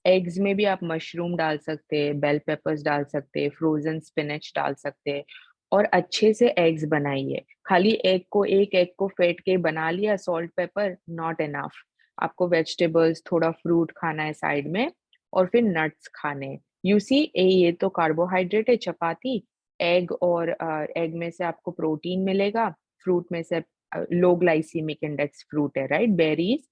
एग्स में भी आप मशरूम डाल सकते हैं, बेल पेपर्स डाल सकते हैं, फ्रोजन स्पिनच डाल सकते हैं, और अच्छे से एग्स बनाइए। खाली एक एग को फेंट के बना लिया, सॉल्ट पेपर नॉट इनफ। आपको वेजिटेबल्स, थोड़ा फ्रूट खाना है साइड में, और फिर नट्स खाने हैं। यू सी, ये तो कार्बोहाइड्रेट है, चपाती। एग, और एग में से आपको प्रोटीन मिलेगा, फ्रूट में से लो ग्लाइसीमिक इंडेक्स फ्रूट है, राइट? बेरीज,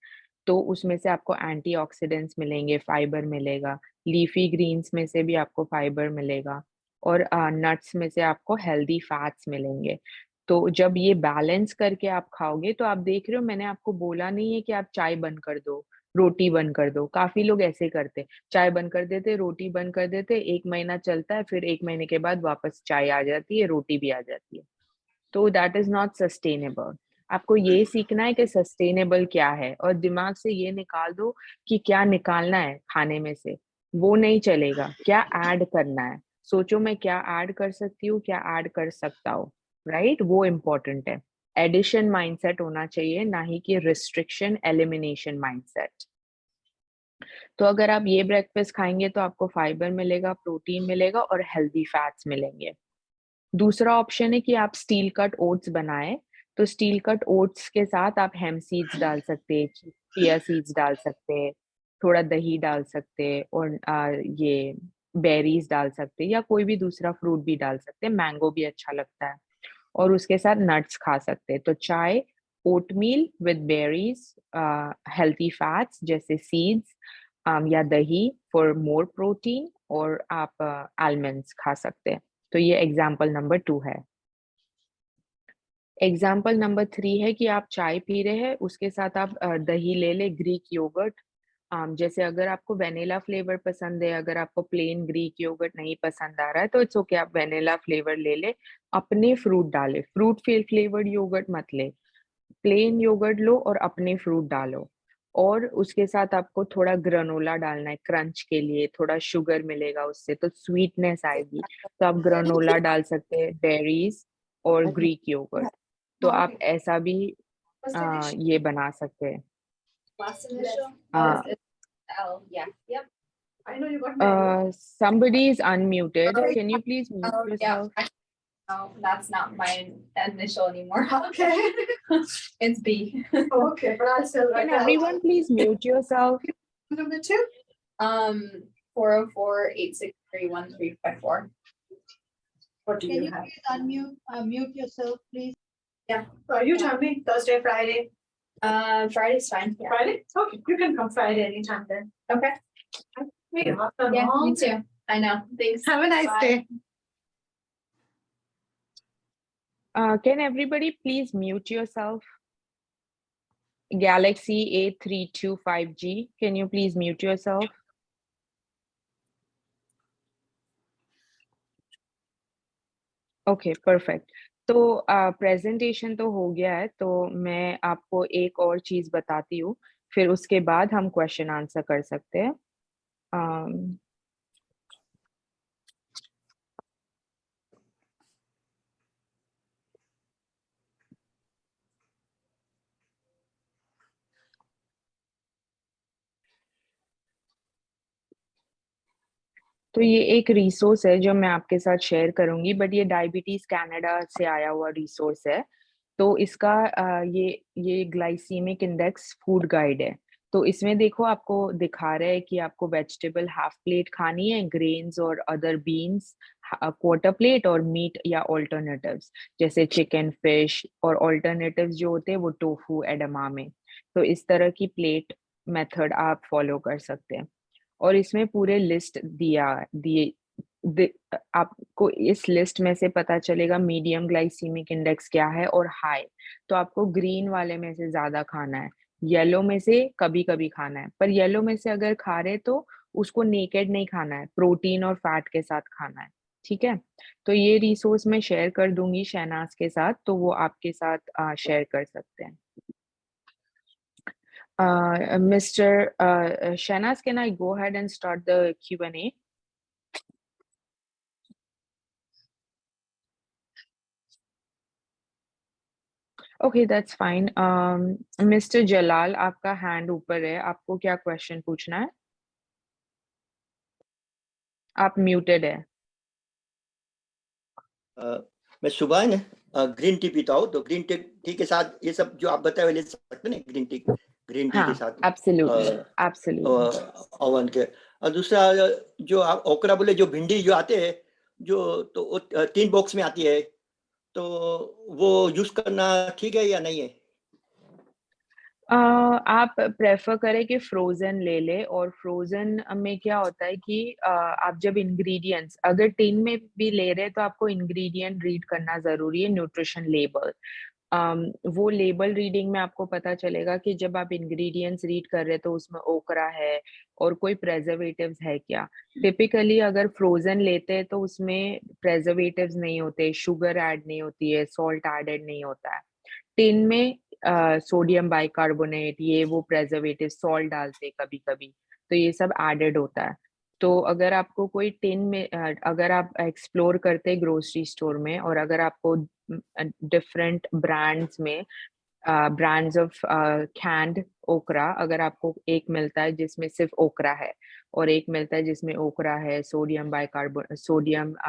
तो उसमें से आपको एंटीऑक्सीडेंट्स मिलेंगे, फाइबर मिलेगा। लीफी ग्रीन्स में से भी आपको फाइबर मिलेगा, और नट्स में से आपको हेल्दी फैट्स मिलेंगे। तो जब ये बैलेंस करके आप खाओगे, तो आप देख रहे हो, मैंने आपको बोला नहीं है कि आप चाय बंद कर दो, रोटी बंद कर दो। काफी लोग ऐसे करते, चाय बंद कर देते, रोटी बंद कर देते, 1 महीना चलता है, फिर 1 महीने के बाद वापस चाय आ जाती है, रोटी भी आ जाती है। तो दैट इज नॉट सस्टेनेबल। आपको ये सीखना है कि सस्टेनेबल क्या है, और दिमाग से ये निकाल दो कि क्या निकालना है खाने में से। वो नहीं चलेगा, क्या ऐड करना है। सोचो, मैं क्या ऐड कर सकती हूँ, क्या ऐड कर सकता हूँ, राइट? वो इम्पोर्टेंट है। एडिशन माइंडसेट होना चाहिए, ना ही कि रिस्ट्रिक्शन एलिमिनेशन माइंडसेट। तो अगर आप ये ब्रेकफास्ट खाएंगे तो आपको फाइबर मिलेगा, प्रोटीन मिलेगा, और हेल्दी फैट्स मिलेंगे। दूसरा ऑप्शन है कि आप स्टील कट ओट्स बनाएं। तो स्टील कट ओट्स के साथ आप हेम्प सीड्स डाल सकते हैं, चिया सीड्स डाल सकते हैं, थोड़ा दही डाल सकते हैं, और ये बेरीज डाल सकते हैं, या कोई भी दूसरा फ्रूट भी डाल सकते हैं, मैंगो भी अच्छा लगता है। और उसके साथ नट्स खा सकते हैं। तो चाय, oatmeal with berries, healthy fats जैसे सीड्स, या दही फॉर मोर प्रोटीन, और आप आलमंड्स खा सकते हैं। तो ये एग्जाम्पल नंबर 2 है। एग्जाम्पल नंबर 3 है कि आप चाय पी रहे हैं, उसके साथ आप दही ले ले, ग्रीक योगर्ट। जैसे अगर आपको वेनिला फ्लेवर पसंद है, अगर आपको प्लेन ग्रीक योगर्ट नहीं पसंद आ रहा है, तो इट्स ओके, आप वेनिला फ्लेवर ले ले। अपने फ्रूट डाले, फ्रूट फ्लेवर्ड योगर्ट मत ले, प्लेन योगर्ट लो और अपने फ्रूट डालो। और उसके साथ आपको थोड़ा ग्रानोला डालना है, क्रंच के लिए थोड़ा शुगर मिलेगा, उससे तो स्वीटनेस आएगी। तो आप ग्रानोला डाल सकते हैं, बेरीज और ग्रीक योगर्ट। तो आप ऐसा भी ये बना सकते हैं। Somebody is unmuted. Can you please mute yourself? Oh, that's not my initial anymore. Okay. It's B. Okay, but I still Can like that. everyone please mute yourself? Number 2. 404-863-1354. What do Can you you have? please mute yourself, please? Yeah. You tell me. Thursday, Friday. Friday's fine. Yeah. Friday? Okay, you can come Friday anytime then. Okay. Hey, awesome. Yeah, me too. I know. Thanks. Have a nice Bye. day. Can everybody please mute yourself? Galaxy A325G, can you please mute yourself? Okay, perfect. तो presentation तो हो गया है, तो मैं आपको एक और चीज बताती हूँ, फिर उसके बाद हम क्वेश्चन आंसर कर सकते हैं। तो ये एक रिसोर्स है जो मैं आपके साथ शेयर करूंगी, बट ये डायबिटीज कनाडा से आया हुआ रिसोर्स है। तो इसका ये ग्लाइसीमिक इंडेक्स फूड गाइड है। तो इसमें देखो आपको दिखा रहा है कि आपको वेजिटेबल हाफ प्लेट खानी है, ग्रेन्स और अदर बीन्स क्वार्टर प्लेट, और मीट या ऑल्टरनेटिव्स जैसे चिकन, फिश, और ऑल्टरनेटिव्स जो होते हैं वो टोफू, एडमामे। तो इस तरह की प्लेट मेथड आप फॉलो कर सकते हैं। और इसमें पूरे लिस्ट आपको इस लिस्ट में से पता चलेगा मीडियम ग्लाइसीमिक इंडेक्स क्या है और हाई। तो आपको ग्रीन वाले में से ज्यादा खाना है, येलो में से कभी कभी खाना है, पर येलो में से अगर खा रहे तो उसको नेकेड नहीं खाना है, प्रोटीन और फैट के साथ खाना है। ठीक है, तो ये रिसोर्स मैं शेयर कर दूंगी शहनाज के साथ, तो वो आपके साथ शेयर कर सकते हैं। Mr. Shahnaz, can I go ahead and start the Q&A? Okay, that's fine. Mr. Jalal, आपका hand ऊपर है, आपको क्या question पूछना है? आप muted है। मैं सुबह ने ग्रीन टी पीता हूँ, तो ग्रीन टी के साथ ये सब जो आप बताए हुए ले सकते हैं, ग्रीन टी के साथ। Absolutely. ओवन के। और दूसरा जो आप ओकरा बोले, जो भिंडी जो आते हैं, जो तो 3 बॉक्स में आती है, तो वो यूज करना ठीक है या नहीं है? आप प्रेफर करें कि फ्रोजन ले ले, और फ्रोजन में क्या होता है कि आप जब इंग्रेडिएंट्स अगर टिन में भी ले रहे हैं तो आपको इंग्रेडिएंट रीड करना जरूरी है, न्यूट्रिशन लेबल। वो लेबल रीडिंग में आपको पता चलेगा कि जब आप इंग्रेडिएंट्स रीड कर रहे हैं तो उसमें ओकरा है और कोई प्रेजर्वेटिव्स है क्या। टिपिकली अगर फ्रोजन लेते हैं तो उसमें प्रेजर्वेटिव्स नहीं होते, शुगर ऐड नहीं होती है, सॉल्ट एडेड नहीं होता है। टिन में सोडियम बाइकार्बोनेट, ये वो प्रेजर्वेटिव, सॉल्ट डालते कभी कभी, तो ये सब एडेड होता है। तो अगर आपको कोई टिन में अगर आप एक्सप्लोर करते हैं ग्रोसरी स्टोर में, और अगर आपको डिफरेंट ब्रांड्स में ब्रांड्स ऑफ कैंड ओकरा, अगर आपको एक मिलता है जिसमें सिर्फ ओकरा है और एक मिलता है जिसमें ओकरा है, सोडियम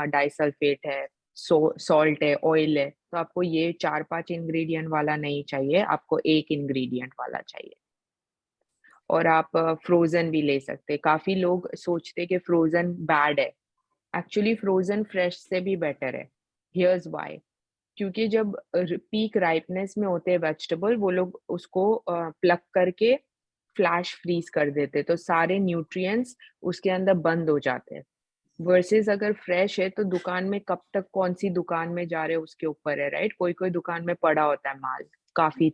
डाइसल्फेट है, सॉल्ट है, ऑयल है, तो आपको ये 4-5 इंग्रेडिएंट वाला नहीं चाहिए, आपको एक इंग्रेडिएंट वाला चाहिए। और आप फ्रोजन भी ले सकते हैं। काफी लोग सोचते कि फ्रोजन बैड है, एक्चुअली फ्रोजन फ्रेश से भी बेटर है। हियर्स व्हाई, क्योंकि जब पीक राइपनेस में होते हैं वेजिटेबल, वो लोग उसको प्लक करके फ्लैश फ्रीज कर देते, तो सारे न्यूट्रिएंट्स उसके अंदर बंद हो जाते हैं। वर्सेस अगर फ्रेश है तो दुकान में कब तक, कौन सी दुकान में जा रहे हैं उसके ऊपर है, राइट। कोई कोई दुकान में पड़ा होता है माल काफी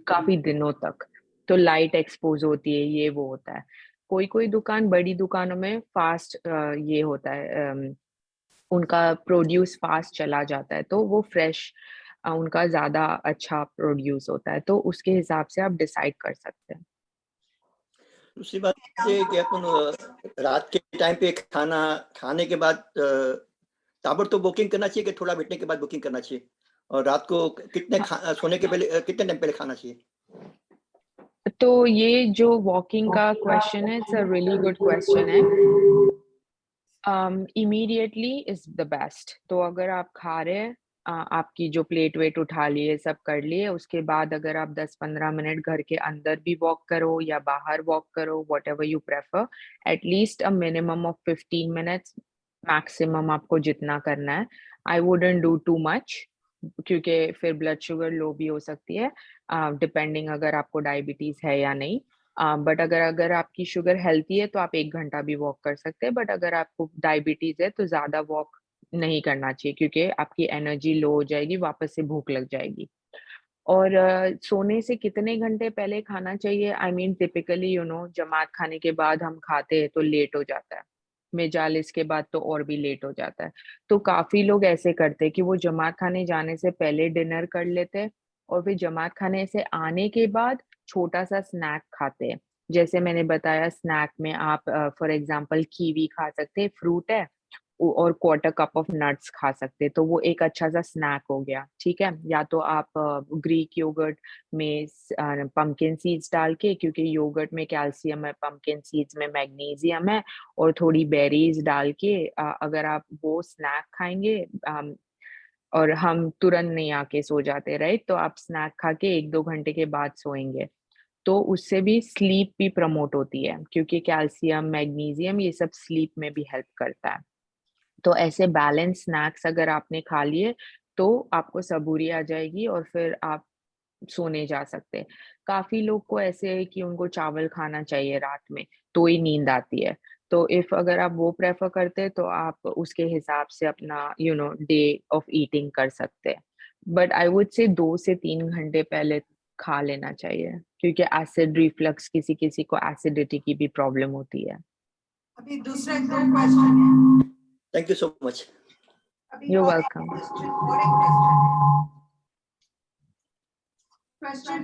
काफी दिनों तक, तो लाइट एक्सपोज होती है, ये वो होता है। कोई कोई दुकान, बड़ी दुकानों में फास्ट ये होता है, उनका प्रोड्यूस फास्ट चला जाता है, तो वो फ्रेश उनका ज्यादा अच्छा प्रोड्यूस होता है, तो उसके हिसाब से आप डिसाइड कर सकते हैं। दूसरी बात ये कि अपन रात के टाइम पे खाने के बाद ताबड़तोड़ बुकिंग करना चाहिए कि थोड़ा बैठने के बाद बुकिंग करना चाहिए, और रात को सोने के पहले कितने टाइम पहले खाना चाहिए? तो ये जो वॉकिंग का क्वेश्चन है, it's a really good question है। Immediately is the best. तो अगर आप खा रहे हैं, आपकी जो प्लेट वेट उठा लिए, सब कर लिए, उसके बाद अगर आप 10-15 मिनट घर के अंदर भी वॉक करो या बाहर वॉक करो, whatever you prefer, at least a minimum of 15 minutes maximum आपको जितना करना है। I wouldn't do too much, क्योंकि फिर ब्लड शुगर लो भी हो सकती है, डिपेंडिंग अगर आपको डायबिटीज है या नहीं। बट अगर आपकी शुगर हेल्थी है तो आप 1 घंटा भी वॉक कर सकते हैं, बट अगर आपको डायबिटीज है तो ज़्यादा वॉक नहीं करना चाहिए, क्योंकि आपकी एनर्जी लो हो जाएगी, वापस से भूख लग जाएगी। और सोने से कितने घंटे पहले खाना चाहिए? आई मीन टिपिकली जमात खाने के बाद हम खाते हैं तो लेट हो जाता है, मेजालिस के बाद तो और भी लेट हो जाता है। तो काफ़ी लोग ऐसे करते हैं कि वो जमात खाने जाने से पहले डिनर कर लेते हैं और फिर जमात खाने से आने के बाद छोटा-सा स्नैक खाते हैं। जैसे मैंने बताया, स्नैक में आप फॉर एग्ज़ाम्पल कीवी खा सकते हैं, फ्रूट है, और क्वार्टर कप ऑफ नट्स खा सकते हैं, तो वो एक अच्छा-सा स्नैक हो गया, ठीक है? या तो आप ग्रीक योगर्ट में पम्पकिन सीड्स डाल के, क्योंकि योगर्ट में कैल्शियम है, पम्पकिन सीड्स में मैग्नीशियम है, और थोड़ी बेरीज़ डाल के अगर आप वो स्नैक खाएँगे, और हम तुरंत नहीं आके सो जाते, राइट? तो आप स्नैक खा के 1-2 घंटे के बाद सोएँगे, तो उससे भी स्लीप भी प्रमोट होती है, क्योंकि कैल्शियम, मैग्नीशियम ये सब स्लीप में भी हेल्प करता है। तो ऐसे बैलेंस स्नैक्स अगर आपने खा लिए, तो आपको सबूरी आ जाएगी और फिर आप सोने जा सकते हैं। काफ़ी लोग को ऐसे है कि उनको चावल खाना चाहिए रात में, तो ही नींद आती है। तो इफ अगर आप वो प्रेफ़र करते हैं, तो आप उसके हिसाब से अपना डे ऑफ ईटिंग कर सकते हैं। बट आई वुड से 2 से 3 घंटे पहले खा लेना चाहिए, क्योंकि एसिड रिफ्लक्स, किसी-किसी को एसिडिटी की भी प्रॉब्लम होती है। अभी दूसरा 2 क्वेश्चन है। Thank you so much. अभी You're और एक welcome. क्वेश्चन है। क्वेश्चन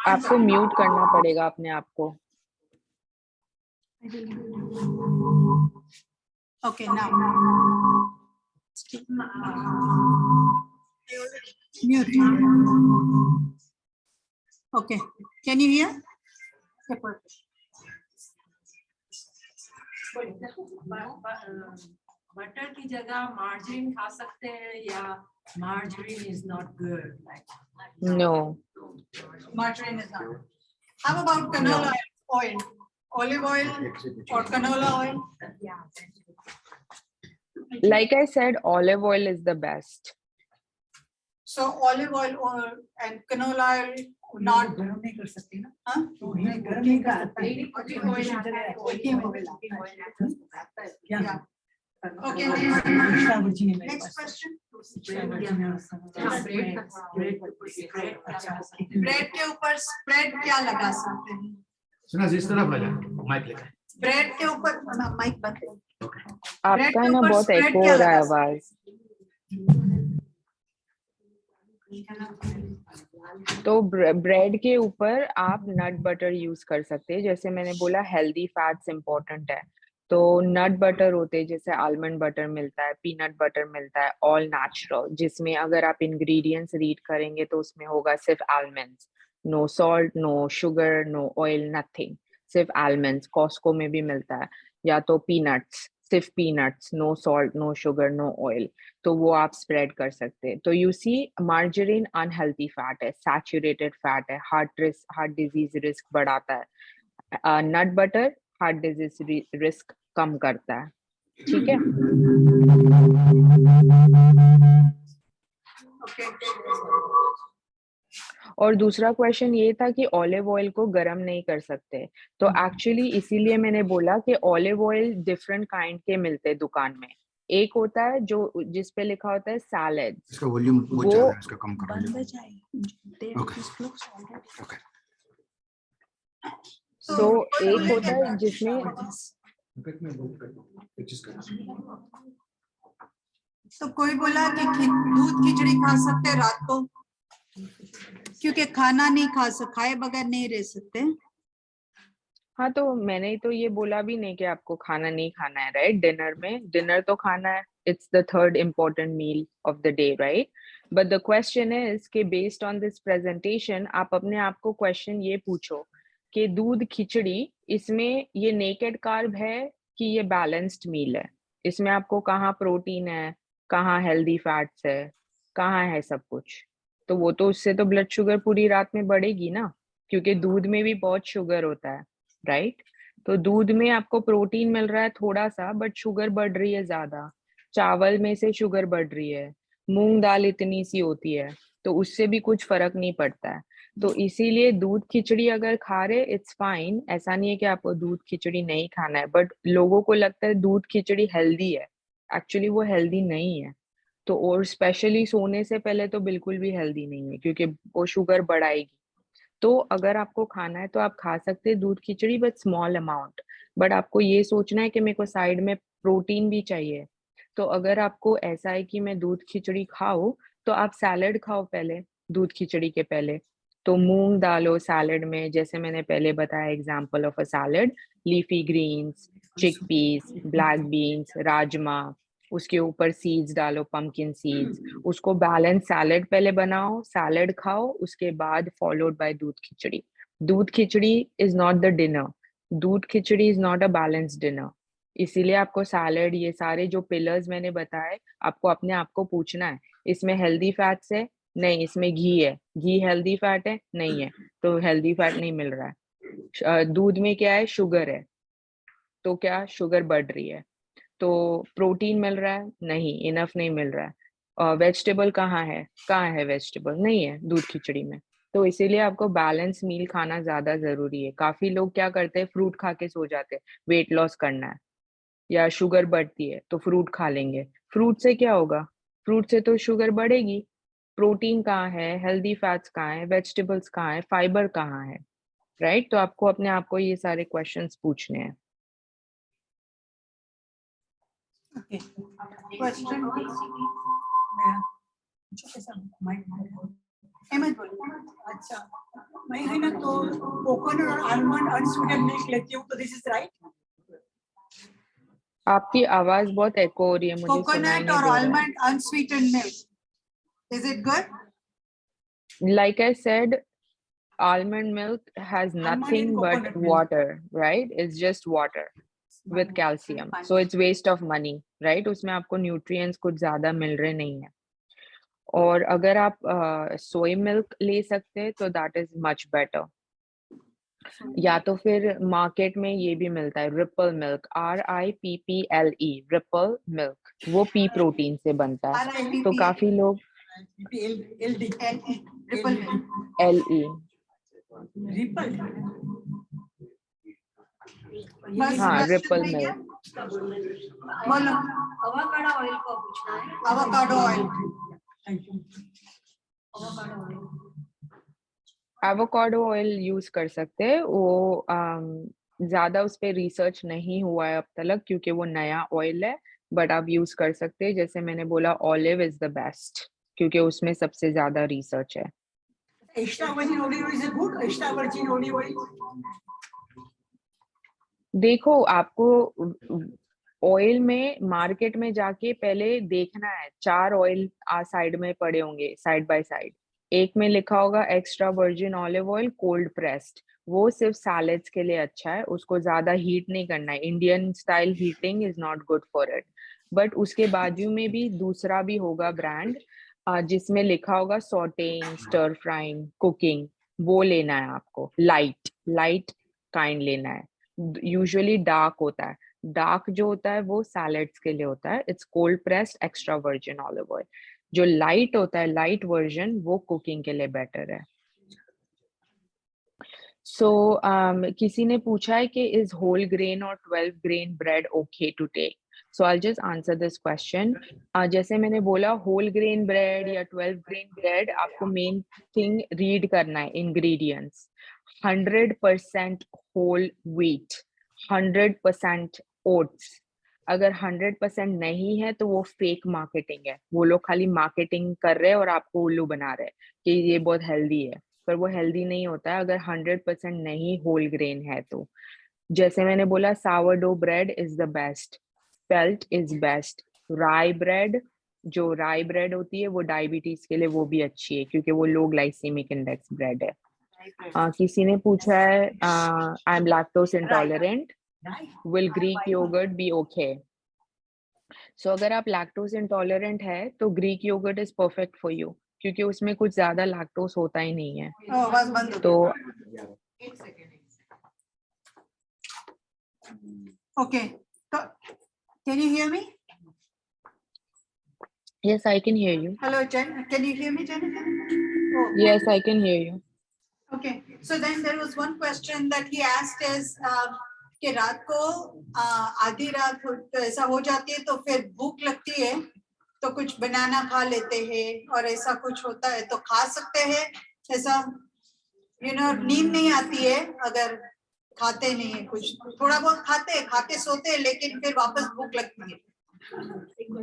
आपको म्यूट करना पड़ेगा अपने आप को। Okay, now. Mute. Okay, can you hear? Okay, perfect. Butter की जगह मार्जिन खा सकते हैं या margarine is not good? No. Margarine is not. How about canola oil? Olive oil or canola oil? Like I said, olive oil is the best. So olive oil or and canola oil not. गरम नहीं कर सकती ना? Huh? गरम नहीं कर सकती। Yeah. Okay. Next question. Bread के ऊपर स्प्रेड क्या लगा सकते हैं? सुना जिस तरफ आ जा माइक लेकर। ब्रेड के ऊपर माइक बंद करो। आपका ना ऊपर बहुत spread एको क्या हो रहा है लगा आवाज। तो ब्रेड के ऊपर आप नट बटर यूज कर सकते हैं। जैसे मैंने बोला, हेल्दी फैट्स इंपॉर्टेंट है, तो नट बटर होते हैं, जैसे आलमंड बटर मिलता है, पीनट बटर मिलता है, ऑल नेचुरल, जिसमें अगर आप इंग्रेडिएंट्स रीड करेंगे तो उसमें होगा सिर्फ almonds, no salt, no sugar, no oil, nothing, सिर्फ आलमंड्स। कॉस्को में भी मिलता है। या तो पीनट्स, सिर्फ peanuts, no salt, no sugar, no oil, तो वो आप स्प्रेड कर सकते हैं। तो you see, margarine unhealthy fat है, सैचुरेटेड फैट है, हार्ट डिजीज रिस्क बढ़ाता है। Nut butter heart disease risk कम करता है, ठीक है? Okay. और दूसरा क्वेश्चन ये था कि ऑलिव ऑयल को गर्म नहीं कर सकते, तो एक्चुअली इसीलिए मैंने बोला कि ऑलिव ऑयल डिफरेंट काइंड के मिलते हैं दुकान में। एक होता है जो जिस पे लिखा होता है सैलेड, इसका वॉल्यूम बहुत वो ज्यादा है, इसका कम करो। ओके ओके तो एक होता है जिसमें तो कोई बोला कि दूध खिचड़ी खा सकते हैं रात को, क्योंकि खाना नहीं खाए बगैर नहीं रह सकते। हाँ, तो मैंने तो ये बोला भी नहीं कि आपको खाना नहीं खाना है, राइट? डिनर में, डिनर तो खाना है, it's the third important meal of the day, right? But the question is कि बेस्ड ऑन दिस प्रेजेंटेशन आप अपने आप को क्वेश्चन ये पूछो कि दूध खिचड़ी, इसमें ये नेकेड कार्ब है कि ये बैलेंस्ड मील है? इसमें आपको कहाँ प्रोटीन है, कहाँ हेल्दी फैट्स है, कहाँ है सब कुछ? तो वो तो उससे तो ब्लड शुगर पूरी रात में बढ़ेगी ना, क्योंकि दूध में भी बहुत शुगर होता है, राइट? तो दूध में आपको प्रोटीन मिल रहा है थोड़ा सा, बट शुगर बढ़ रही है ज्यादा। चावल में से शुगर बढ़ रही है, मूंग दाल इतनी सी होती है, तो उससे भी कुछ फर्क नहीं पड़ता है। तो इसीलिए दूध खिचड़ी अगर खा रहे, इट्स फाइन, ऐसा नहीं है कि आपको दूध खिचड़ी नहीं खाना है, बट लोगों को लगता है दूध खिचड़ी हेल्दी है, एक्चुअली वो हेल्दी नहीं है। तो और स्पेशली सोने से पहले तो बिल्कुल भी हेल्दी नहीं है, क्योंकि वो शुगर बढ़ाएगी। तो अगर आपको खाना है तो आप खा सकते हैं दूध खिचड़ी, बट स्मॉल अमाउंट। बट आपको ये सोचना है कि मेरे को साइड में प्रोटीन भी चाहिए। तो अगर आपको ऐसा है कि मैं दूध खिचड़ी खाऊं, तो आप सैलेड खाओ पहले, दूध खिचड़ी के पहले। तो मूंग डालो सैलेड में, जैसे मैंने पहले बताया example of a salad, leafy greens, chickpeas, black beans, rajma, उसके ऊपर सीड्स डालो, पंपकिन सीड्स, उसको बैलेंस सैलेड पहले बनाओ, सैलेड खाओ, उसके बाद followed by doodh khichdi. Doodh khichdi is not the dinner, doodh khichdi is not a balance dinner. इसीलिए आपको सैलेड, ये सारे जो पिलर्स मैंने बताए, आपको अपने आप को पूछना है, इसमें हेल्दी फैट्स है? नहीं। इसमें घी है, घी हेल्दी फैट है? नहीं है, तो हेल्दी फैट नहीं मिल रहा है। दूध में क्या है? शुगर है, तो क्या शुगर बढ़ रही है। तो प्रोटीन मिल रहा है? नहीं, इनफ नहीं मिल रहा है। वेजिटेबल कहाँ है? कहाँ है वेजिटेबल? नहीं है दूध खिचड़ी में। तो इसीलिए आपको बैलेंस मील खाना ज्यादा जरूरी है। काफी लोग क्या करते हैं, फ्रूट खा के सो जाते हैं, वेट लॉस करना है या शुगर बढ़ती है तो फ्रूट खा लेंगे। फ्रूट से क्या होगा? फ्रूट से तो शुगर बढ़ेगी। प्रोटीन कहाँ है, हेल्दी फैट्स कहाँ है, वेजिटेबल्स कहाँ है, फाइबर कहाँ है, राइट? तो आपको अपने आप को ये सारे क्वेश्चंस पूछने हैं। Okay. Question. हेमंत बोलिए। अच्छा, मैं है ना तो कोकोनट और आलमंड अनस्वीटेड मिल्क लेती हूँ, तो दिस इज राइट? आपकी आवाज बहुत एको हो रही है, मुझे सुनाई Coconut नहीं or दे रहा है। almond unsweetened milk. Is it good? Like I said, almond milk has nothing and but coconut milk. water, right? It's just water with calcium. So it's waste of money, right? उसमें आपको nutrients कुछ ज्यादा मिल रहे नहीं है। और अगर आप सोय मिल्क ले सकते हैं तो दैट इज मच बेटर। या तो फिर मार्केट में ये भी मिलता है, ripple milk, RIPPLE, ripple milk, वो पी प्रोटीन से बनता है। तो काफी लोग LD. Triple milk. LE, Ripple. बस हाँ, question रिपल है क्या? मिल्क। बोलो। avocado oil को पूछना है। Avocado oil. Thank you. avocado oil avocado oil use कर सकते हैं, वो ज्यादा उस पर रिसर्च नहीं हुआ है अब तक, क्योंकि वो नया ऑयल है। बट आप यूज कर सकते हैं, जैसे मैंने बोला, ऑलिव इज द बेस्ट, क्योंकि उसमें सबसे ज्यादा रिसर्च है। Extra virgin olive oil is good. Extra virgin olive oil. देखो, आपको ऑयल में मार्केट में जाके पहले देखना है, 4 ऑयल साइड में पड़े होंगे, साइड बाय साइड। एक में लिखा होगा extra virgin olive oil cold pressed, वो सिर्फ सैलेड्स के लिए अच्छा है, उसको ज्यादा हीट नहीं करना है। Indian style heating is not good for it. But उसके बाजू में भी दूसरा भी होगा ब्रांड, जिसमें लिखा होगा सॉटेइंग, स्टर फ्राइंग, कुकिंग, वो लेना है आपको। लाइट लाइट काइंड लेना है। यूजुअली डार्क होता है, डार्क जो होता है वो सैलेड्स के लिए होता है, it's cold pressed extra virgin olive oil. जो लाइट होता है, लाइट वर्जन, वो कुकिंग के लिए बेटर है। सो किसी ने पूछा है कि इज होल ग्रेन और 12 grain bread okay to take? So I just answer this question. जैसे मैंने बोला, होल ग्रेन ब्रेड या 12 ग्रेन ब्रेड, आपको मेन थिंग रीड करना है इंग्रेडिएंट्स। 100% whole wheat, 100% oats. अगर 100% नहीं है तो वो फेक मार्केटिंग है, वो लोग खाली मार्केटिंग कर रहे हैं और आपको उल्लू बना रहे हैं कि ये बहुत हेल्दी है, पर वो हेल्दी नहीं होता है अगर 100% नहीं होल ग्रेन है तो। जैसे मैंने बोला, sourdough bread is the best, spelt is best, राई ब्रेड, जो राई ब्रेड होती है वो डायबिटीज के लिए वो भी अच्छी है, क्योंकि वो लो ग्लाइसेमिक इंडेक्स ब्रेड है। किसी ने पूछा है I am lactose intolerant, will Greek yogurt be okay? So अगर आप लैक्टोज इंटॉलरेंट है तो Greek yogurt is perfect for you, क्योंकि उसमें कुछ ज्यादा लैक्टोज होता ही नहीं है। आवाज बंद हो तो एक सेकेंड ओके, तो can you hear me? yes, I can hear you. Hello Jen, can you hear me, Jennifer? Oh, Yes, I can hear you. okay. So then there was one question that he asked is कि रात को आधी रात तो ऐसा हो जाती है तो फिर भूख लगती है तो कुछ बनाना खा लेते हैं और ऐसा कुछ होता है तो खा सकते हैं ऐसा, नींद नहीं आती है अगर खाते नहीं है, कुछ थोड़ा बहुत खाते सोते हैं लेकिन फिर वापस भूख लगती है।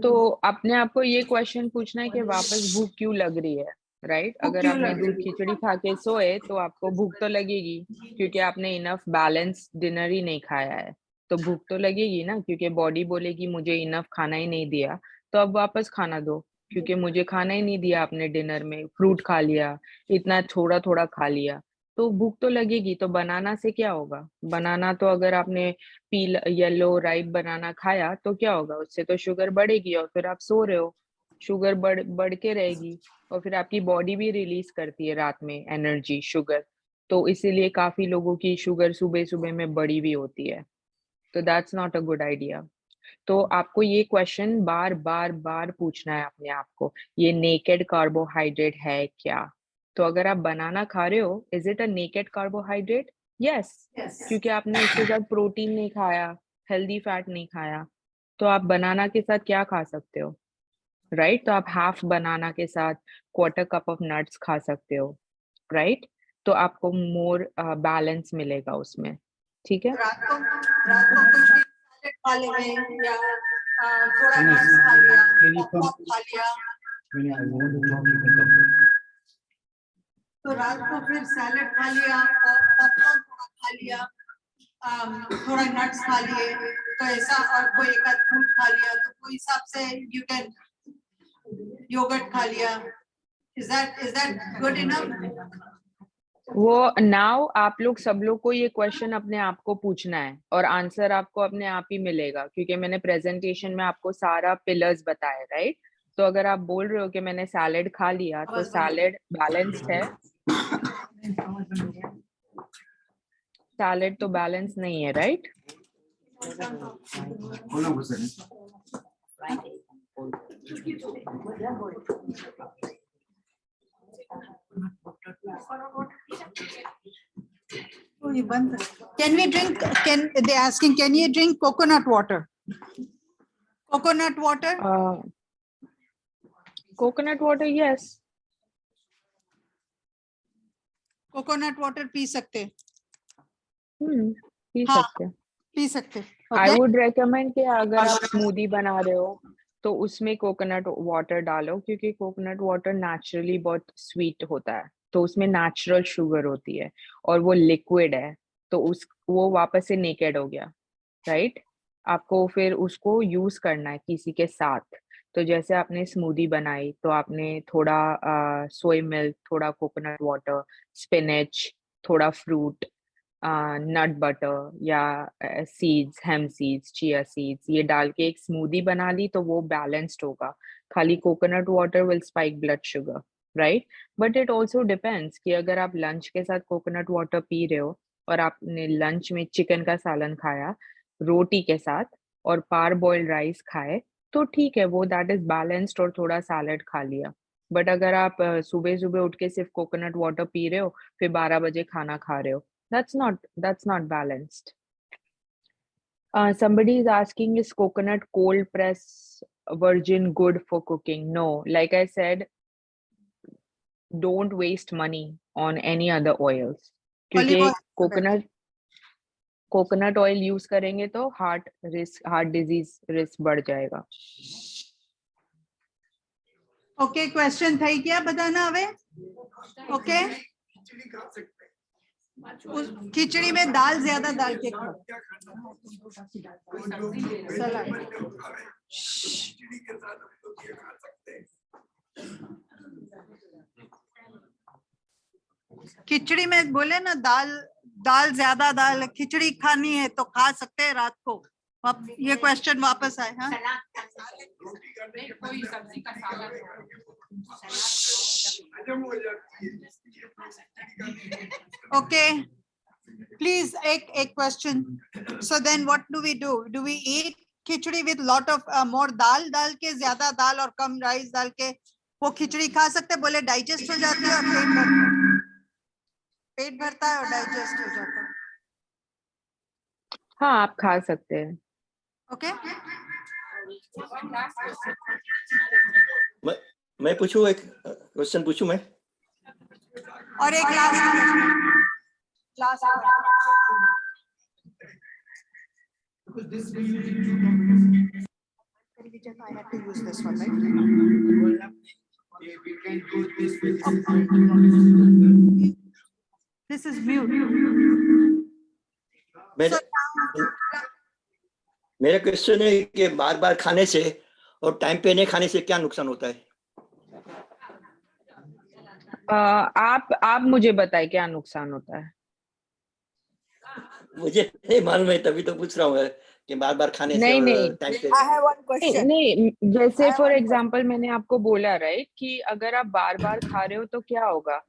तो अपने आप को ये क्वेश्चन पूछना है कि वापस भूख क्यों लग रही है, राइट? भूख अगर क्यों आपने लग रही दूध है? खिचड़ी खा के सोए तो आपको भूख तो लगेगी, क्योंकि आपने इनफ बैलेंस डिनर ही नहीं खाया है, तो भूख तो लगेगी ना, क्योंकि बॉडी बोलेगी मुझे इनफ खाना ही नहीं दिया, तो अब वापस खाना दो, क्योंकि मुझे खाना ही नहीं दिया आपने डिनर में, फ्रूट खा लिया, इतना थोड़ा थोड़ा खा लिया, तो भूख तो लगेगी। तो बनाना से क्या होगा? बनाना तो अगर आपने येलो राइप बनाना खाया तो क्या होगा? उससे तो शुगर बढ़ेगी और फिर आप सो रहे हो, शुगर बढ़ के रहेगी, और फिर आपकी बॉडी भी रिलीज करती है रात में एनर्जी, शुगर, तो इसीलिए काफी लोगों की शुगर सुबह सुबह में बढ़ी हुई होती है, तो that's not a good idea. तो आपको ये क्वेश्चन बार बार बार पूछना है अपने आप को, ये नेकेड कार्बोहाइड्रेट है क्या? तो अगर आप बनाना खा रहे हो, is it a naked carbohydrate? Yes, क्योंकि आपने उसके साथ प्रोटीन नहीं खाया, हेल्दी फैट नहीं खाया, तो आप बनाना के साथ क्या खा सकते हो, राइट? तो आप हाफ बनाना के साथ क्वार्टर कप ऑफ नट्स खा सकते हो, राइट? तो आपको मोर बैलेंस मिलेगा उसमें, ठीक है? रात को कुछ भी सैलेड खा लेंगे या थोड़ा नट्स खा लिया, पॉपकॉर्न खा लिया, तो रात को फिर सैलेड खा लिया, पॉपकॉर्न थोड़ा खा लिया, थोड़ा नट्स खा लिए, तो ऐसा, और कोई एक आध फ्रूट खा लिया, तो कोई हिसाब से यू कैन योगर्ट खा लिया। Is that good enough? वो नाउ आप लोग सब लोग को ये क्वेश्चन अपने आप को पूछना है और आंसर आपको अपने आप ही मिलेगा, क्योंकि मैंने प्रेजेंटेशन में आपको सारा पिलर्स बताए, राइट? तो अगर आप बोल रहे हो कि मैंने सैलेड खा लिया, तो सैलेड बैलेंस्ड है? सैलेड तो बैलेंस नहीं है, right? Oh, you band. Can we drink? They asking? Can you drink coconut water? Coconut water? Coconut water, yes. Coconut water P सकते? पी हाँ, सकते। पी सकते। आई वुड रेकमेंड कि अगर आप स्मूदी बना रहे हो तो उसमें कोकोनट वाटर डालो, क्योंकि कोकोनट वाटर नेचुरली बहुत स्वीट होता है, तो उसमें नेचुरल शुगर होती है और वो लिक्विड है, तो वो वापस से नेकेड हो गया, राइट? आपको फिर उसको यूज करना है किसी के साथ। तो जैसे आपने स्मूदी बनाई तो आपने थोड़ा सोय मिल्क, थोड़ा कोकोनट वाटर, स्पिनच, थोड़ा फ्रूट, नट बटर या सीड्स, हेम सीड्स, चिया सीड्स, ये डाल के एक स्मूदी बना ली, तो वो बैलेंस्ड होगा। खाली coconut water will spike blood sugar, right? But it also depends कि अगर आप लंच के साथ कोकोनट वाटर पी रहे हो और आपने लंच में चिकन का सालन खाया रोटी के साथ और पार बॉइल्ड राइस खाए, तो ठीक है, वो दैट इज बैलेंस्ड, और थोड़ा सैलड खा लिया। बट अगर आप सुबह सुबह उठ के सिर्फ कोकोनट वाटर पी रहे हो फिर 12 बजे खाना खा रहे हो, that's not balanced. Somebody is asking, is coconut cold press virgin good for cooking? No, like I said, don't waste money on any other oils, क्योंकि कोकोनट ऑयल यूज करेंगे तो हार्ट डिजीज रिस्क बढ़ जाएगा। Okay, question था क्या बताना हवे? Okay, उस खिचड़ी में दाल ज्यादा डाल के खाओ। खिचड़ी में बोले ना दाल ज्यादा दाल खिचड़ी खानी है तो खा सकते हैं रात को। ये क्वेश्चन वापस आए। हाँ कोई सब्जी का सालन ओके प्लीज एक question. So then what do we eat khichdi with lot of more dal के ज्यादा दाल और कम राइस डाल के वो खिचड़ी खा सकते? बोले डाइजेस्ट हो जाती है और पेट भरता है और डाइजेस्ट हो जाता है। हाँ आप खा सकते हैं। ओके मैं पूछूं एक क्वेश्चन पूछूं मैं? और एक last I have to use this one, right? This is mute. मेरा क्वेश्चन है कि बार बार खाने से और टाइम पे नहीं खाने से क्या नुकसान होता है? आप मुझे बताएं क्या नुकसान होता है। मुझे नहीं मालूम है, तभी तो पूछ रहा हूँ कि बार बार खाने से और टाइम पे। I have one question. नहीं जैसे फॉर एग्जांपल मैंने आपको बोला राइट कि अगर आप बार बार खा रहे हो तो क्या होगा।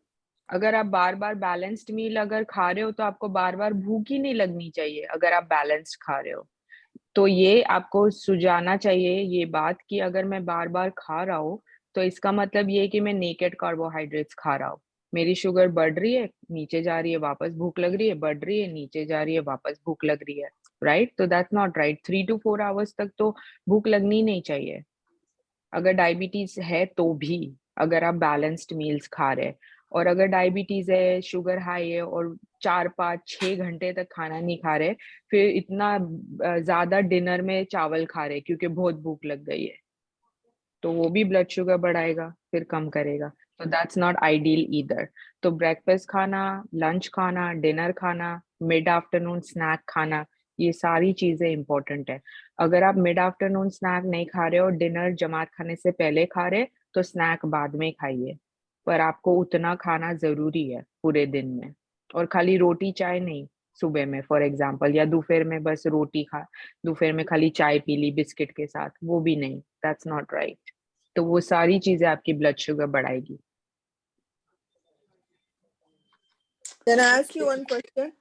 अगर आप बार बार बैलेंस्ड मील अगर खा रहे हो तो आपको बार बार भूख ही नहीं लगनी चाहिए अगर आप बैलेंस्ड खा रहे हो। तो ये आपको सुझाना चाहिए ये बात कि अगर मैं बार बार खा रहा हूँ तो इसका मतलब ये है कि मैं नेकेड कार्बोहाइड्रेट्स खा रहा हूँ। मेरी शुगर बढ़ रही है, नीचे जा रही है, वापस भूख लग रही है, बढ़ रही है, नीचे जा रही है, वापस भूख लग रही है, राइट? तो that's not right. 3 to 4 hours तक तो भूख लगनी नहीं चाहिए अगर डायबिटीज है तो भी, अगर आप बैलेंस्ड मील्स खा रहे हैं। और अगर डायबिटीज है, शुगर हाई है और 4, 5, 6 घंटे तक खाना नहीं खा रहे, फिर इतना ज्यादा डिनर में चावल खा रहे क्योंकि बहुत भूख लग गई है, तो वो भी ब्लड शुगर बढ़ाएगा, फिर कम करेगा। तो दैट्स नॉट आइडियल ईदर। तो ब्रेकफास्ट खाना, लंच खाना, डिनर खाना, मिड आफ्टरनून स्नैक खाना, ये सारी चीजें इंपॉर्टेंट है। अगर आप मिड आफ्टरनून स्नैक नहीं खा रहे और डिनर जमात खाने से पहले खा रहे तो स्नैक बाद में खाइए, पर आपको उतना खाना जरूरी है पूरे दिन में। और खाली रोटी चाय नहीं सुबह में फॉर एग्जांपल, या दोपहर में बस रोटी खा, दोपहर में खाली चाय पी ली बिस्किट के साथ, वो भी नहीं, दैट्स नॉट राइट। तो वो सारी चीजें आपकी ब्लड शुगर बढ़ाएगी। Can I ask you one question?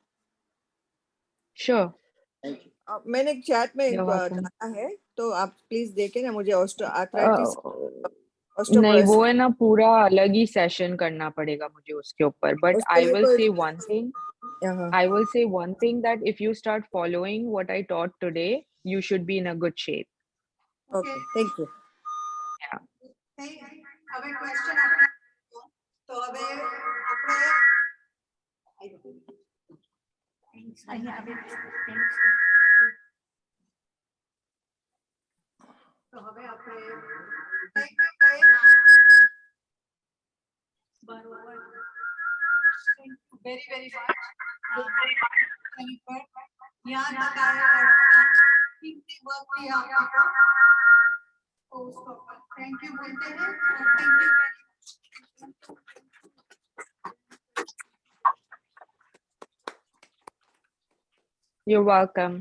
Sure. मैंने चैट में You're welcome. डाला है तो आप प्लीज देखें ना। मुझे आर्थराइटिस नहीं वो है ना, पूरा अलग ही सेशन करना पड़ेगा मुझे उसके ऊपर। But I will say one thing, I will say one thing, that if you start following what I taught today, you should be in a good shape. Okay, thank you. Yeah. હવે question આપણે તો હવે આપણે તો હવે આપણે very very much यहाँ तक आया और कीमती वक्त दिया तो उसको थैंक यू बोलते हैं। Thank you You're welcome.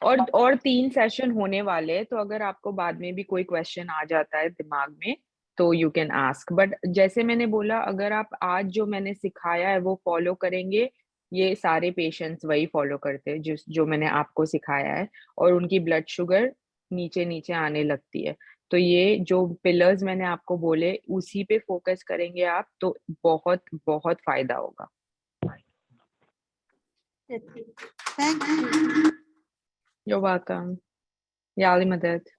और 3 सेशन होने वाले हैं, तो अगर आपको बाद में भी कोई क्वेश्चन आ जाता है दिमाग में तो यू कैन आस्क। बट जैसे मैंने बोला, अगर आप आज जो मैंने सिखाया है वो फॉलो करेंगे, ये सारे पेशेंट्स वही फॉलो करते हैं जो मैंने आपको सिखाया है, और उनकी ब्लड शुगर नीचे नीचे आने लगती है। तो ये जो पिलर्स मैंने आपको बोले उसी पे फोकस करेंगे आप, तो बहुत बहुत फायदा होगा। Thank you. You're welcome. या अली मदद।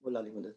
बोला अली मदद।